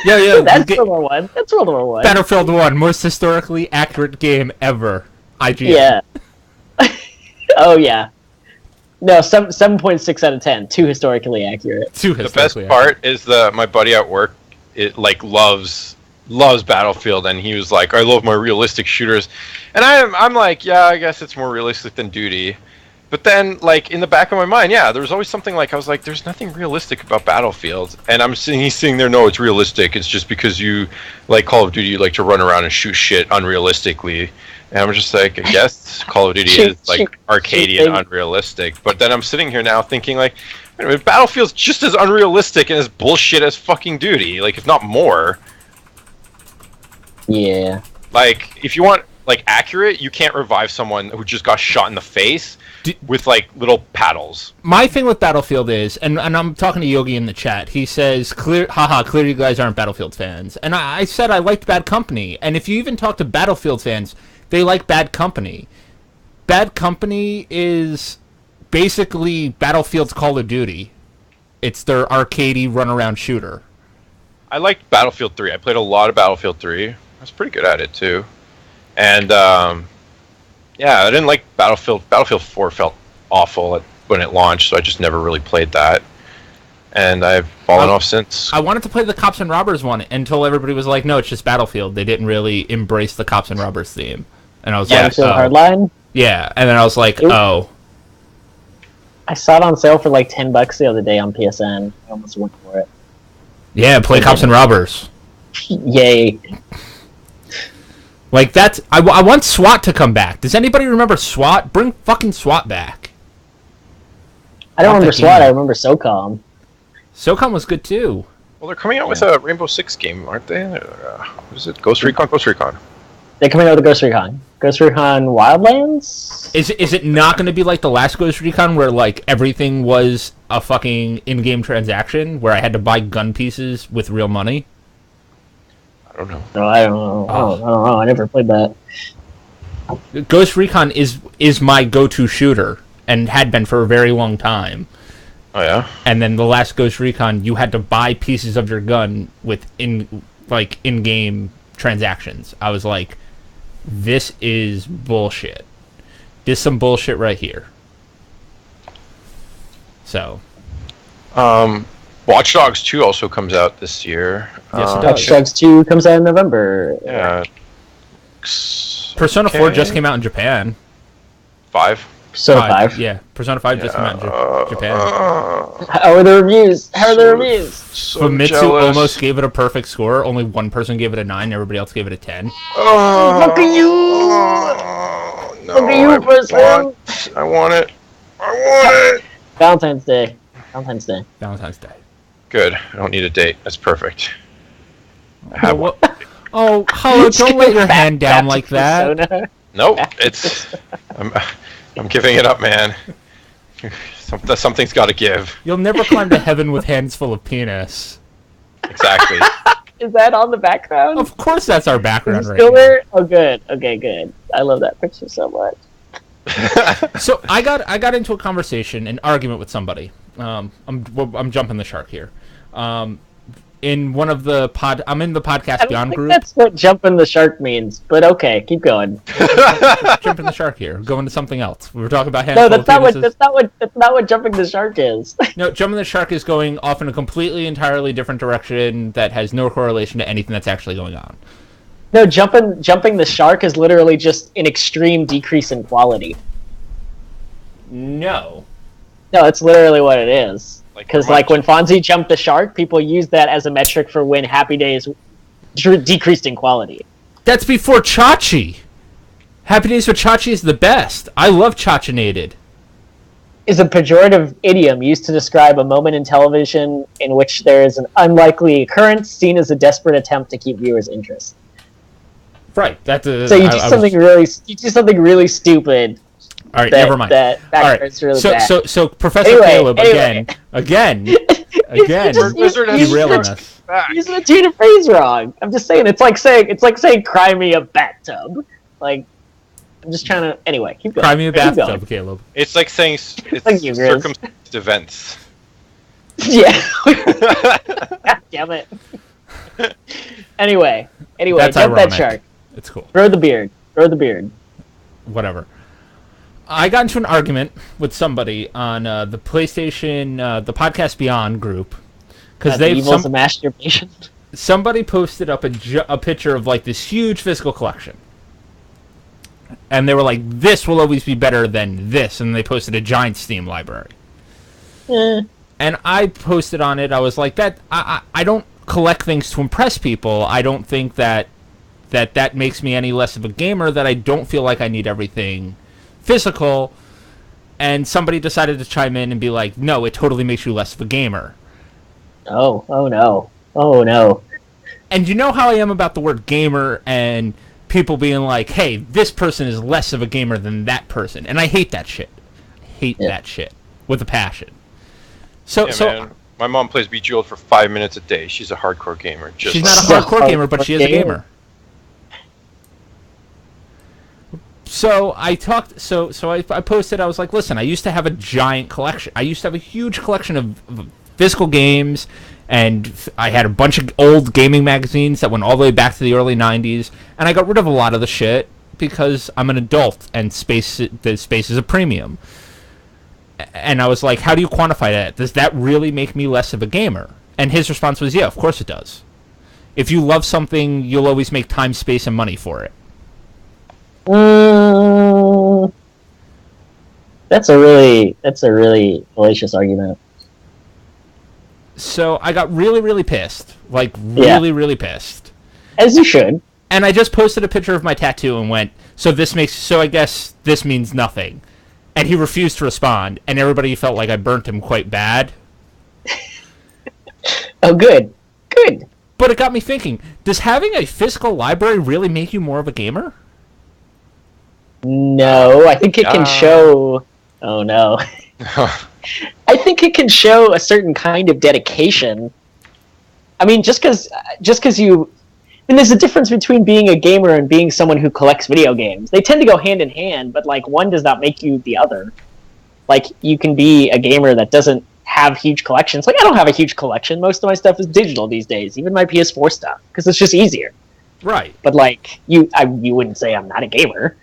Yeah. That's World War One. That's World War One. Battlefield 1, most historically accurate game ever. IGN. Yeah. Oh yeah. No, 7.6 out of 10. Too historically accurate. Too The best historically part is my buddy at work, loves Battlefield, and he was like, I love my realistic shooters. And I'm like, yeah, I guess it's more realistic than Duty. But then, like, in the back of my mind, yeah, there was always something like, I was like, there's nothing realistic about Battlefield. And he's sitting there, no, it's realistic. It's just because you like Call of Duty, you like to run around and shoot shit unrealistically. And I'm just like, I guess Call of Duty is, like, arcadey and unrealistic. But then I'm sitting here now thinking, like, wait a minute, Battlefield's just as unrealistic and as bullshit as fucking Duty. Like, if not more. Yeah. Like, if you want, like, accurate, you can't revive someone who just got shot in the face with, like, little paddles. My thing with Battlefield is, and I'm talking to Yogi in the chat, he says, clearly you guys aren't Battlefield fans. And I said I liked Bad Company. And if you even talk to Battlefield fans, they like Bad Company. Bad Company is basically Battlefield's Call of Duty. It's their arcadey run-around shooter. I liked Battlefield 3. I played a lot of Battlefield 3. I was pretty good at it, too. And, yeah, I didn't like Battlefield. Battlefield 4 felt awful when it launched, so I just never really played that. And I've fallen off since. I wanted to play the Cops and Robbers one until everybody was like, no, it's just Battlefield. They didn't really embrace the Cops and Robbers theme. And I was like, Battlefield Hardline? Yeah, and then I was like, oh. I saw it on sale for like $10 the other day on PSN. I almost went for it. Yeah, play Cops and Robbers. Yay. Like, that's... I want SWAT to come back. Does anybody remember SWAT? Bring fucking SWAT back. I don't remember SWAT, I remember SOCOM. SOCOM was good, too. Well, they're coming out with a Rainbow Six game, aren't they? What is it? Ghost Recon? Ghost Recon. They're coming out with a Ghost Recon. Ghost Recon Wildlands? Is it not going to be like the last Ghost Recon where like everything was a fucking in-game transaction where I had to buy gun pieces with real money? I don't know. No, I don't know. I don't know. I never played that. Ghost Recon is my go-to shooter and had been for a very long time. Oh yeah. And then the last Ghost Recon, you had to buy pieces of your gun with in-game transactions. I was like, this is bullshit. This is some bullshit right here. So, Watch Dogs 2 also comes out this year. Yes, it does. Watch Dogs 2 comes out in November. Yeah. Persona 4 just came out in Japan. 5. Persona 5. Yeah, Persona 5 just came out in Japan. How are the reviews? So Famitsu jealous. almost gave it a perfect score. Only one person gave it a 9. Everybody else gave it a 10. Look at you! No, Look at you, person! I want it. I want it! Valentine's Day. Valentine's Day. Valentine's Day. Good. I don't need a date. That's perfect. I have one. Oh, Hollow, don't let your hand down like that. Persona. Nope. It's. I'm giving it up, man. Something's got to give. You'll never climb to heaven with hands full of penis. Exactly. Is that on the background? Of course that's our background Is it right still now. there? Oh, good. Okay, good. I love that picture so much. So I got into a conversation, an argument with somebody. I'm jumping the shark here. In one of the I'm in the Podcast I don't Beyond think group. that's what jumping the shark means, but okay, keep going. Jumping the shark here. Going to something else. We were talking about No, handful that's of not penises. that's not what jumping the shark is. No, jumping the shark is going off in a completely, entirely different direction that has no correlation to anything that's actually going on. No, jumping the shark is literally just an extreme decrease in quality. No. No, that's literally what it is. Like, Because like when Fonzie jumped the shark, people use that as a metric for when Happy Days decreased in quality. That's before Chachi. Happy Days with Chachi is the best. I love Chachinated. Is a pejorative idiom used to describe a moment in television in which there is an unlikely occurrence seen as a desperate attempt to keep viewers' interest. Right. That's So you do something really stupid. All right, that, never mind. That All right. is really so, bad. so Professor Anyway, Caleb anyway. again, Just- Wizard has derailing switched us. back. using a tune of phrase wrong. I'm just saying it's like saying cry me a bathtub. Like I'm just trying to anyway, keep going. Cry me a Keep going. bathtub, Caleb. It's like saying it's Thank you, Grizz. circumstanced events. Yeah. God damn it. Anyway, That's jump that ironic. shark. It's cool. Grow the beard. Whatever. I got into an argument with somebody on the PlayStation, the Podcast Beyond group, because The evils of masturbation. somebody posted up a picture of like this huge physical collection, and they were like, "This will always be better than this," and they posted a giant Steam library. And I posted on it. I was like, "That I don't collect things to impress people. I don't think that makes me any less of a gamer. That I don't feel like I need everything physical." And somebody decided to chime in and be like, "No, it totally makes you less of a gamer." Oh no. And you know how I am about the word gamer and people being like, "Hey, this person is less of a gamer than that person," and I hate that shit. That shit with a passion. So Man, my mom plays Bejeweled for 5 minutes a day. She's a hardcore gamer. Just she's like not a hardcore gamer, but she is a gamer. So I talked. So I posted. I was like, "Listen, I used to have a giant collection. I used to have a huge collection of physical games, and I had a bunch of old gaming magazines that went all the way back to the early '90s. And I got rid of a lot of the shit because I'm an adult, and the space is a premium." And I was like, "How do you quantify that? Does that really make me less of a gamer?" And his response was, "Yeah, of course it does. If you love something, you'll always make time, space, and money for it." That's a really fallacious argument. So I got really, really pissed. Like, really, really pissed. As you should. And I just posted a picture of my tattoo and went, so I guess this means nothing. And he refused to respond, and everybody felt like I burnt him quite bad. Oh, good. But it got me thinking, does having a physical library really make you more of a gamer? No, I think it can show... Oh, no. I think it can show a certain kind of dedication. I mean, just because you... I mean, there's a difference between being a gamer and being someone who collects video games. They tend to go hand in hand, but, like, one does not make you the other. Like, you can be a gamer that doesn't have huge collections. Like, I don't have a huge collection. Most of my stuff is digital these days, even my PS4 stuff, because it's just easier. Right. But, like, you wouldn't say I'm not a gamer.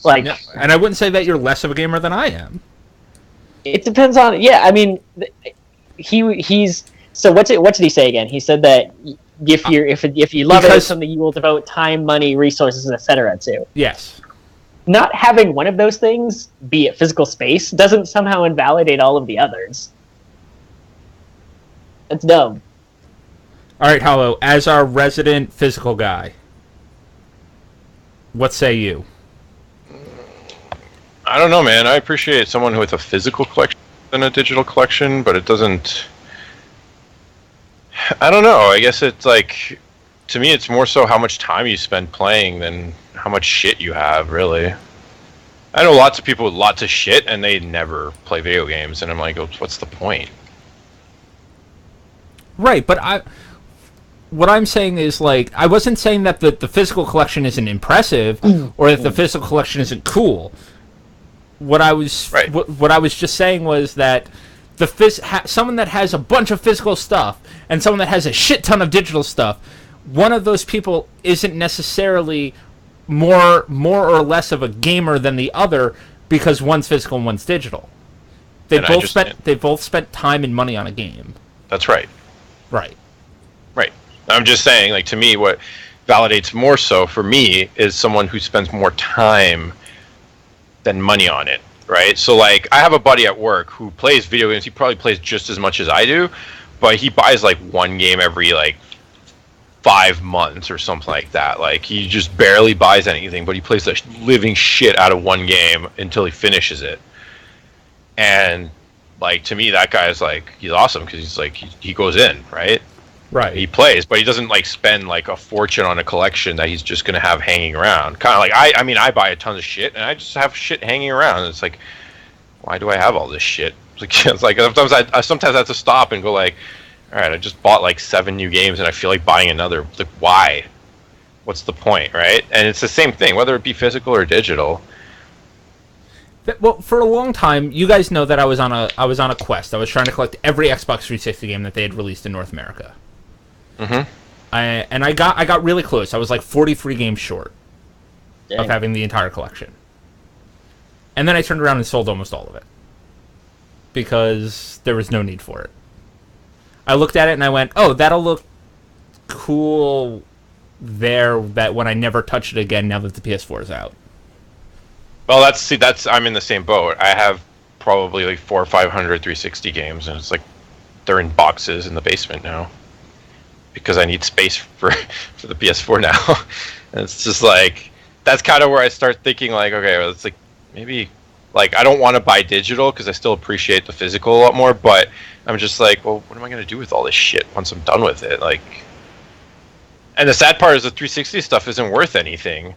Like, no, and I wouldn't say that you're less of a gamer than I am. It depends on... Yeah, I mean, he's... So what did he say again? He said that if you love it, it's something you will devote time, money, resources, etc. to. Yes. Not having one of those things, be it physical space, doesn't somehow invalidate all of the others. That's dumb. All right, Hollow, as our resident physical guy, what say you? I don't know, man. I appreciate someone with a physical collection than a digital collection, but it doesn't... I don't know. I guess it's like, to me, it's more so how much time you spend playing than how much shit you have, really. I know lots of people with lots of shit, and they never play video games, and I'm like, what's the point? Right, but what I'm saying is, like, I wasn't saying that the physical collection isn't impressive, or that the physical collection isn't cool. What I was what I was just saying was that someone that has a bunch of physical stuff and someone that has a shit ton of digital stuff, one of those people isn't necessarily more or less of a gamer than the other because one's physical and one's digital. They both spent time and money on a game. That's right. Right. Right. I'm just saying, like, to me, what validates more so for me is someone who spends more time than money on it. Right? So, like, I have a buddy at work who plays video games. He probably plays just as much as I do, but he buys, like, one game every, like, 5 months or something like that. Like, he just barely buys anything, but he plays the living shit out of one game until he finishes it. And, like, to me, that guy is, like, he's awesome because he's, like, he goes in, right? Right. He plays, but he doesn't, like, spend, like, a fortune on a collection that he's just going to have hanging around. Kind of like, I mean, I buy a ton of shit, and I just have shit hanging around. It's like, why do I have all this shit? It's like sometimes I have to stop and go, like, all right, I just bought, like, 7 new games, and I feel like buying another. Like, why? What's the point, right? And it's the same thing, whether it be physical or digital. Well, for a long time, you guys know that I was on a quest. I was trying to collect every Xbox 360 game that they had released in North America. Mm-hmm. I got really close. I was like 43 games short of having the entire collection. And then I turned around and sold almost all of it. Because there was no need for it. I looked at it and I went, oh, that'll look cool there, that when I never touch it again now that the PS4 is out. Well, that's I'm in the same boat. I have probably like 400 or 500 360 games, and it's like they're in boxes in the basement now. Because I need space for the PS4 now. And it's just like, that's kind of where I start thinking, like, okay, well, it's like, maybe, like, I don't want to buy digital because I still appreciate the physical a lot more, but I'm just like, well, what am I going to do with all this shit once I'm done with it? Like, and the sad part is the 360 stuff isn't worth anything.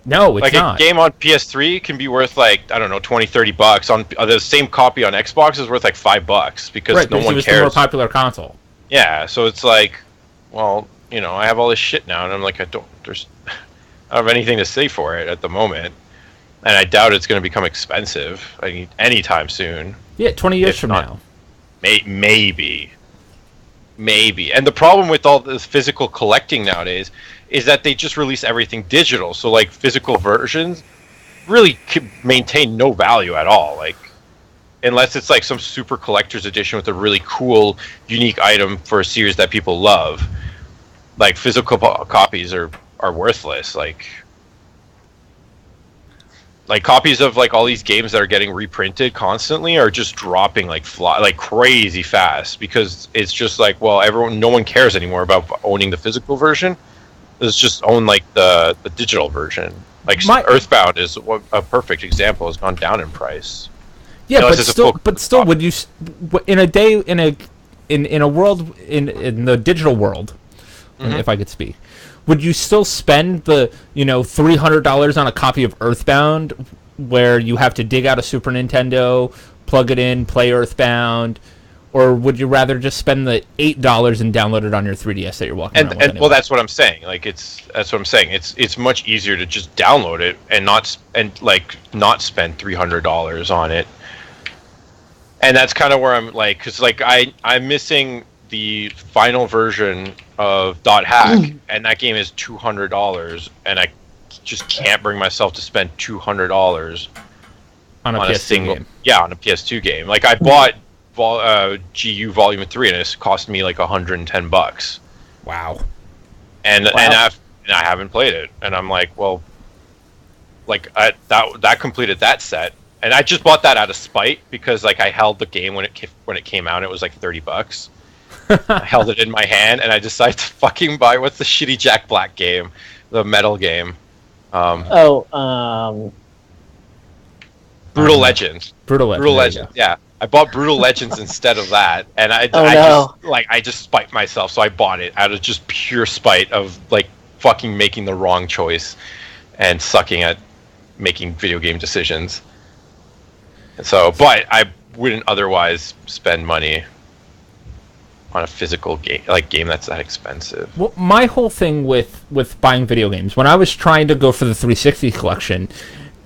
No, it's like not. A game on PS3 can be worth, like, I don't know, $20-$30. On the same copy on Xbox is worth like $5 because no one cares. The more popular console. Yeah, so it's like, well, you know, I have all this shit now, and I'm like, I don't have anything to say for it at the moment, and I doubt it's going to become expensive anytime soon. Yeah, 20 years from now. Maybe. And the problem with all this physical collecting nowadays is that they just release everything digital, so, like, physical versions really maintain no value at all, like, unless it's like some super collector's edition with a really cool, unique item for a series that people love. Like, physical copies are worthless. Like copies of, like, all these games that are getting reprinted constantly are just dropping like crazy fast, because it's just like, well, no one cares anymore about owning the physical version. Let's just own, like, the digital version. Like, Earthbound is a perfect example. Has gone down in price. Yeah, but still, would you in a world in the digital world, if I could speak, would you still spend the $300 on a copy of Earthbound, where you have to dig out a Super Nintendo, plug it in, play Earthbound, or would you rather just spend the $8 and download it on your 3DS that you're walking around with anyway? Well, that's what I'm saying. Like that's what I'm saying. It's much easier to just download it and not spend $300 on it. And that's kind of where I'm like, because like I'm missing the final version of .hack, and that game is $200, and I just can't bring myself to spend $200 on a single game. Yeah, on a PS2 game. Like I bought GU Volume 3, and it's cost me like $110. Wow. And I haven't played it, and I'm like, well, like that completed that set. And I just bought that out of spite because like I held the game when it came out. It was like $30. I held it in my hand, and I decided to fucking buy what's the shitty Jack Black game, the metal game. Brutal Legends. Brutal Legends. Yeah, I bought Brutal Legends instead of that, and I just spite myself, so I bought it out of just pure spite of like fucking making the wrong choice and sucking at making video game decisions. So, but I wouldn't otherwise spend money on a physical game that's that expensive. Well, my whole thing with buying video games, when I was trying to go for the 360 collection,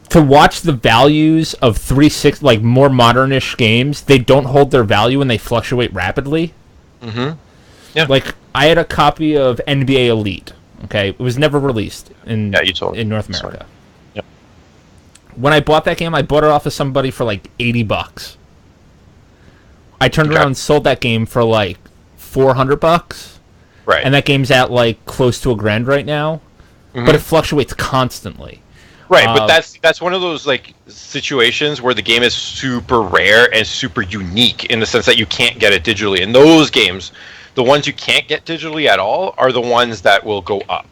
to watch the values of 360, like more modernish games, they don't hold their value and they fluctuate rapidly. Mm-hmm. Yeah. Like I had a copy of NBA Elite. Okay, it was never released in North America. Sorry. Yep. When I bought that game, I bought it off of somebody for like $80. I turned around and sold that game for like $400. Right. And that game's at like close to $1,000 right now. Mm-hmm. But it fluctuates constantly. Right, but that's one of those like situations where the game is super rare and super unique in the sense that you can't get it digitally. And those games, the ones you can't get digitally at all, are the ones that will go up.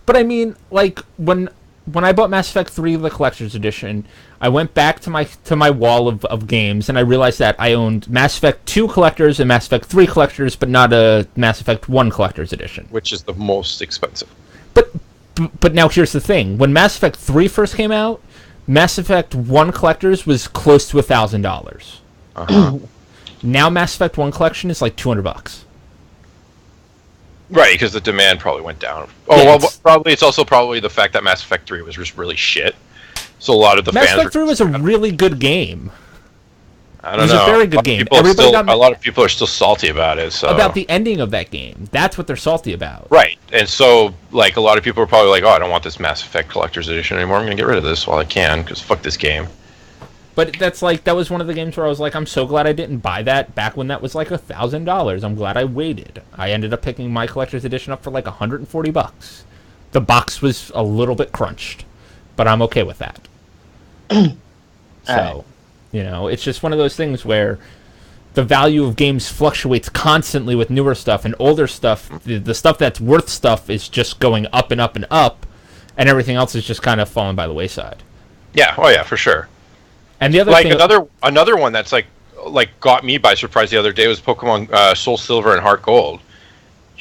But I mean, like when I bought Mass Effect 3, the Collector's Edition, I went back to my wall of games, and I realized that I owned Mass Effect 2 Collectors and Mass Effect 3 Collectors, but not a Mass Effect 1 Collector's Edition. Which is the most expensive. But now here's the thing. When Mass Effect 3 first came out, Mass Effect 1 Collectors was close to $1,000. Uh-huh. Now Mass Effect 1 Collection is like $200. Right, because the demand probably went down. Oh, yeah, well, it's also probably the fact that Mass Effect 3 was just really shit. So a lot of the Mass fans... Effect 3 was a really good game. I don't know. It was a very good game. A lot of people are still salty about it. So. About the ending of that game. That's what they're salty about. Right. And so, like, a lot of people are probably like, oh, I don't want this Mass Effect Collector's Edition anymore. I'm going to get rid of this while I can, because fuck this game. But that was one of the games where I was like, I'm so glad I didn't buy that back when that was like $1,000. I'm glad I waited. I ended up picking my Collector's Edition up for like $140. The box was a little bit crunched, but I'm okay with that. So... it's just one of those things where the value of games fluctuates constantly with newer stuff, and older stuff, the stuff that's worth stuff is just going up and up and up, and everything else is just kind of falling by the wayside. Yeah, oh yeah, for sure. And the other like thing, another one that's like got me by surprise the other day was Pokemon Soul Silver and Heart Gold.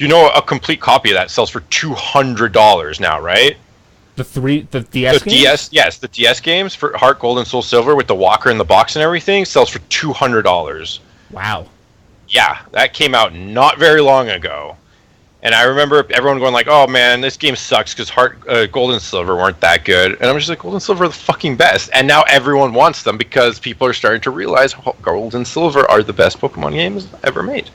A complete copy of that sells for $200 now, right? The DS games? Yes, the DS games for Heart Gold and Soul Silver with the walker in the box and everything sells for $200. Wow. Yeah, that came out not very long ago. And I remember everyone going like, oh man, this game sucks because Gold and Silver weren't that good. And I'm just like, Gold and Silver are the fucking best. And now everyone wants them because people are starting to realize Gold and Silver are the best Pokemon games ever made.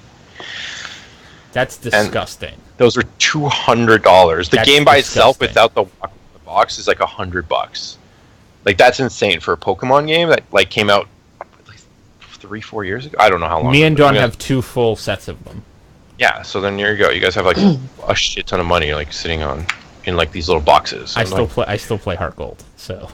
That's disgusting. And those are $200. The game by itself without the box is like $100. Like that's insane for a Pokemon game that like came out like 3-4 years ago. I don't know how long. Me and John have 2 full sets of them. Yeah, so then there you go. You guys have like a shit ton of money like sitting in like these little boxes. I still play Heart Gold. So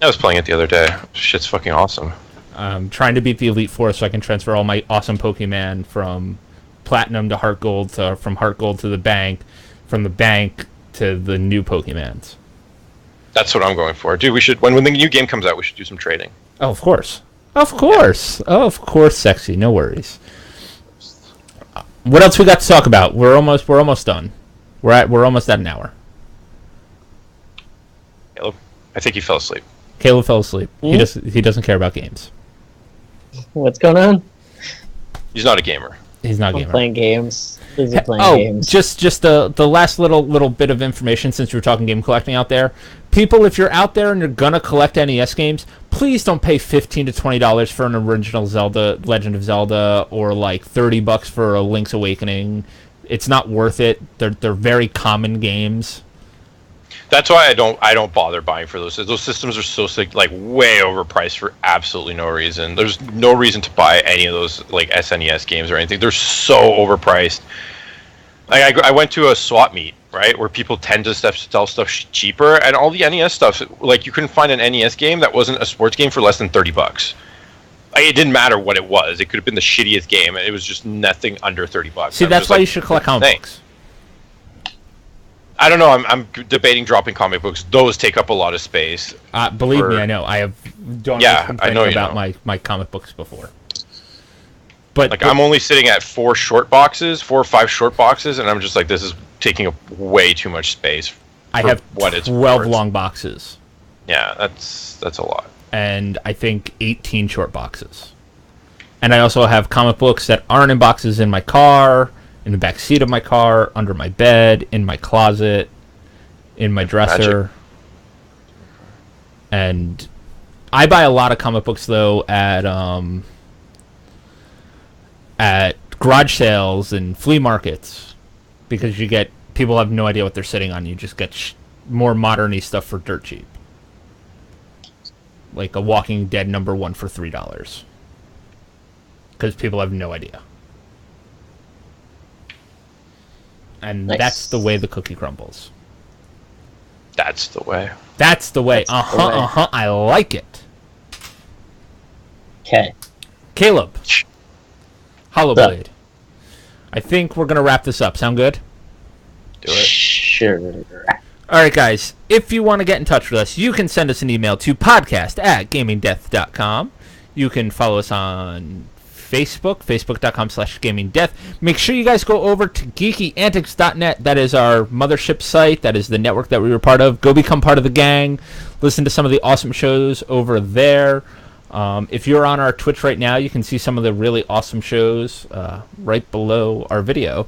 I was playing it the other day. Shit's fucking awesome. I'm trying to beat the Elite Four so I can transfer all my awesome Pokemon from Platinum to Heart Gold, from Heart Gold to the bank, from the bank to the new Pokemons. That's what I'm going for. Dude, we should when the new game comes out, we should do some trading. Oh, of course. Of course. Yeah. Oh, of course, sexy. No worries. What else we got to talk about? We're almost done. We're almost at an hour. Caleb, I think he fell asleep. Caleb fell asleep. He doesn't care about games. What's going on? He's not a gamer. He's not a I'm gamer. playing games. Busy playing games. just the last little bit of information since we were talking game collecting out there. People, if you're out there and you're gonna collect NES games, please don't pay $15 to $20 for an original Zelda, Legend of Zelda, or like $30 for a Link's Awakening. It's not worth it. They're very common games. That's why I don't bother buying for those. Those systems are so like way overpriced for absolutely no reason. There's no reason to buy any of those like SNES games or anything. They're so overpriced. Like I went to a swap meet, right, where people tend to sell stuff cheaper, and all the NES stuff, like you couldn't find an NES game that wasn't a sports game for less than $30. Like, it didn't matter what it was. It could have been the shittiest game, and it was just nothing under $30. See, that's why you should collect comic books. I don't know. I'm debating dropping comic books. Those take up a lot of space. Believe me, I know. I have complained about my comic books before. But like I'm only sitting at 4 or 5 short boxes, and I'm just like, this is taking up way too much space. I have 12 long boxes. Yeah, that's a lot. And I think 18 short boxes. And I also have comic books that aren't in boxes in my car, in the back seat of my car, under my bed, in my closet, in my dresser. Magic. And I buy a lot of comic books though at garage sales and flea markets, because people have no idea what they're sitting on. You just get more modern-y stuff for dirt cheap, like a Walking Dead #1 for $3, because people have no idea. And nice. That's the way the cookie crumbles. That's the way. That's the way. I like it. Okay. Caleb. Hollow Blade. I think we're going to wrap this up. Sound good? Do it. Sure. Alright, guys. If you want to get in touch with us, you can send us an email to podcast@gamingdeath.com. You can follow us on Facebook, facebook.com/gamingdeath. Make sure you guys go over to geekyantics.net. That is our mothership site. That is the network that we were part of. Go become part of the gang. Listen to some of the awesome shows over there. If you're on our Twitch right now, you can see some of the really awesome shows right below our video.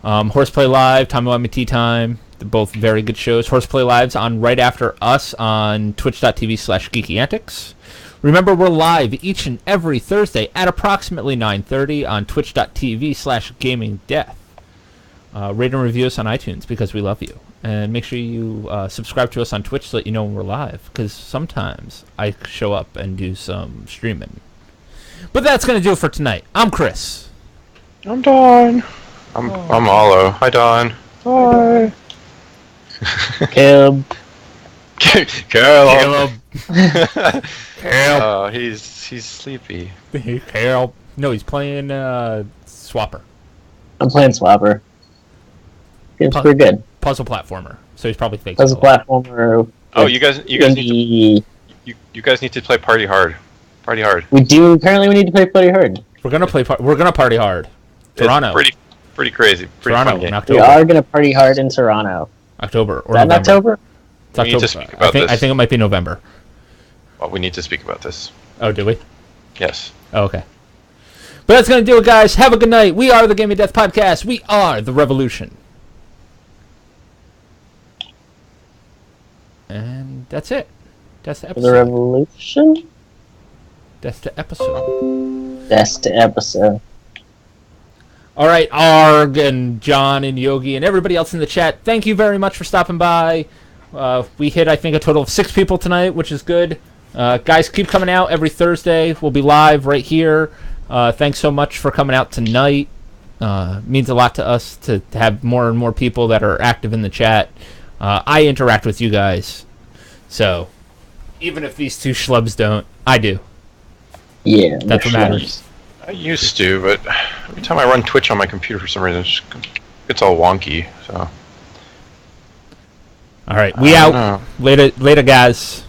Horseplay Live, Time of Tea Time, they're both very good shows. Horseplay Live's on right after us on twitch.tv/geekyantics. Remember, we're live each and every Thursday at approximately 9:30 on twitch.tv/gamingdeath. Rate and review us on iTunes because we love you. And make sure you subscribe to us on Twitch so that you know when we're live, because sometimes I show up and do some streaming. But that's going to do it for tonight. I'm Chris. I'm Don. I'm Hollow. Hi, Don. Hi. Caleb. Caleb. Caleb. He's sleepy. Caleb. No, he's playing Swapper. I'm playing Swapper. It's pretty good. Puzzle platformer. So he's probably fake. Puzzle platformer. Oh, you guys need to play Party Hard. Party Hard. We do. Apparently, we need to play Party Hard. We're gonna party hard. Toronto. It's pretty crazy. Pretty Toronto fun game. in October. We are gonna party hard in Toronto. October or November. October? It's we need to October. speak about this. I think it might be November. Well, we need to speak about this. Oh, do we? Yes. Oh, okay. But that's going to do it, guys. Have a good night. We are the Gaming Death Podcast. We are the Revolution. And that's it. That's the episode. The Revolution? That's the episode. That's the episode. All right, Arg and John and Yogi and everybody else in the chat, thank you very much for stopping by. We hit, I think, a total of 6 people tonight, which is good. Guys, keep coming out every Thursday. We'll be live right here. Thanks so much for coming out tonight. Means a lot to us to have more and more people that are active in the chat. I interact with you guys. So, even if these 2 schlubs don't, I do. Yeah, that's what matters. I used to, but every time I run Twitch on my computer for some reason, it's all wonky. So. All right, we out. Later, guys.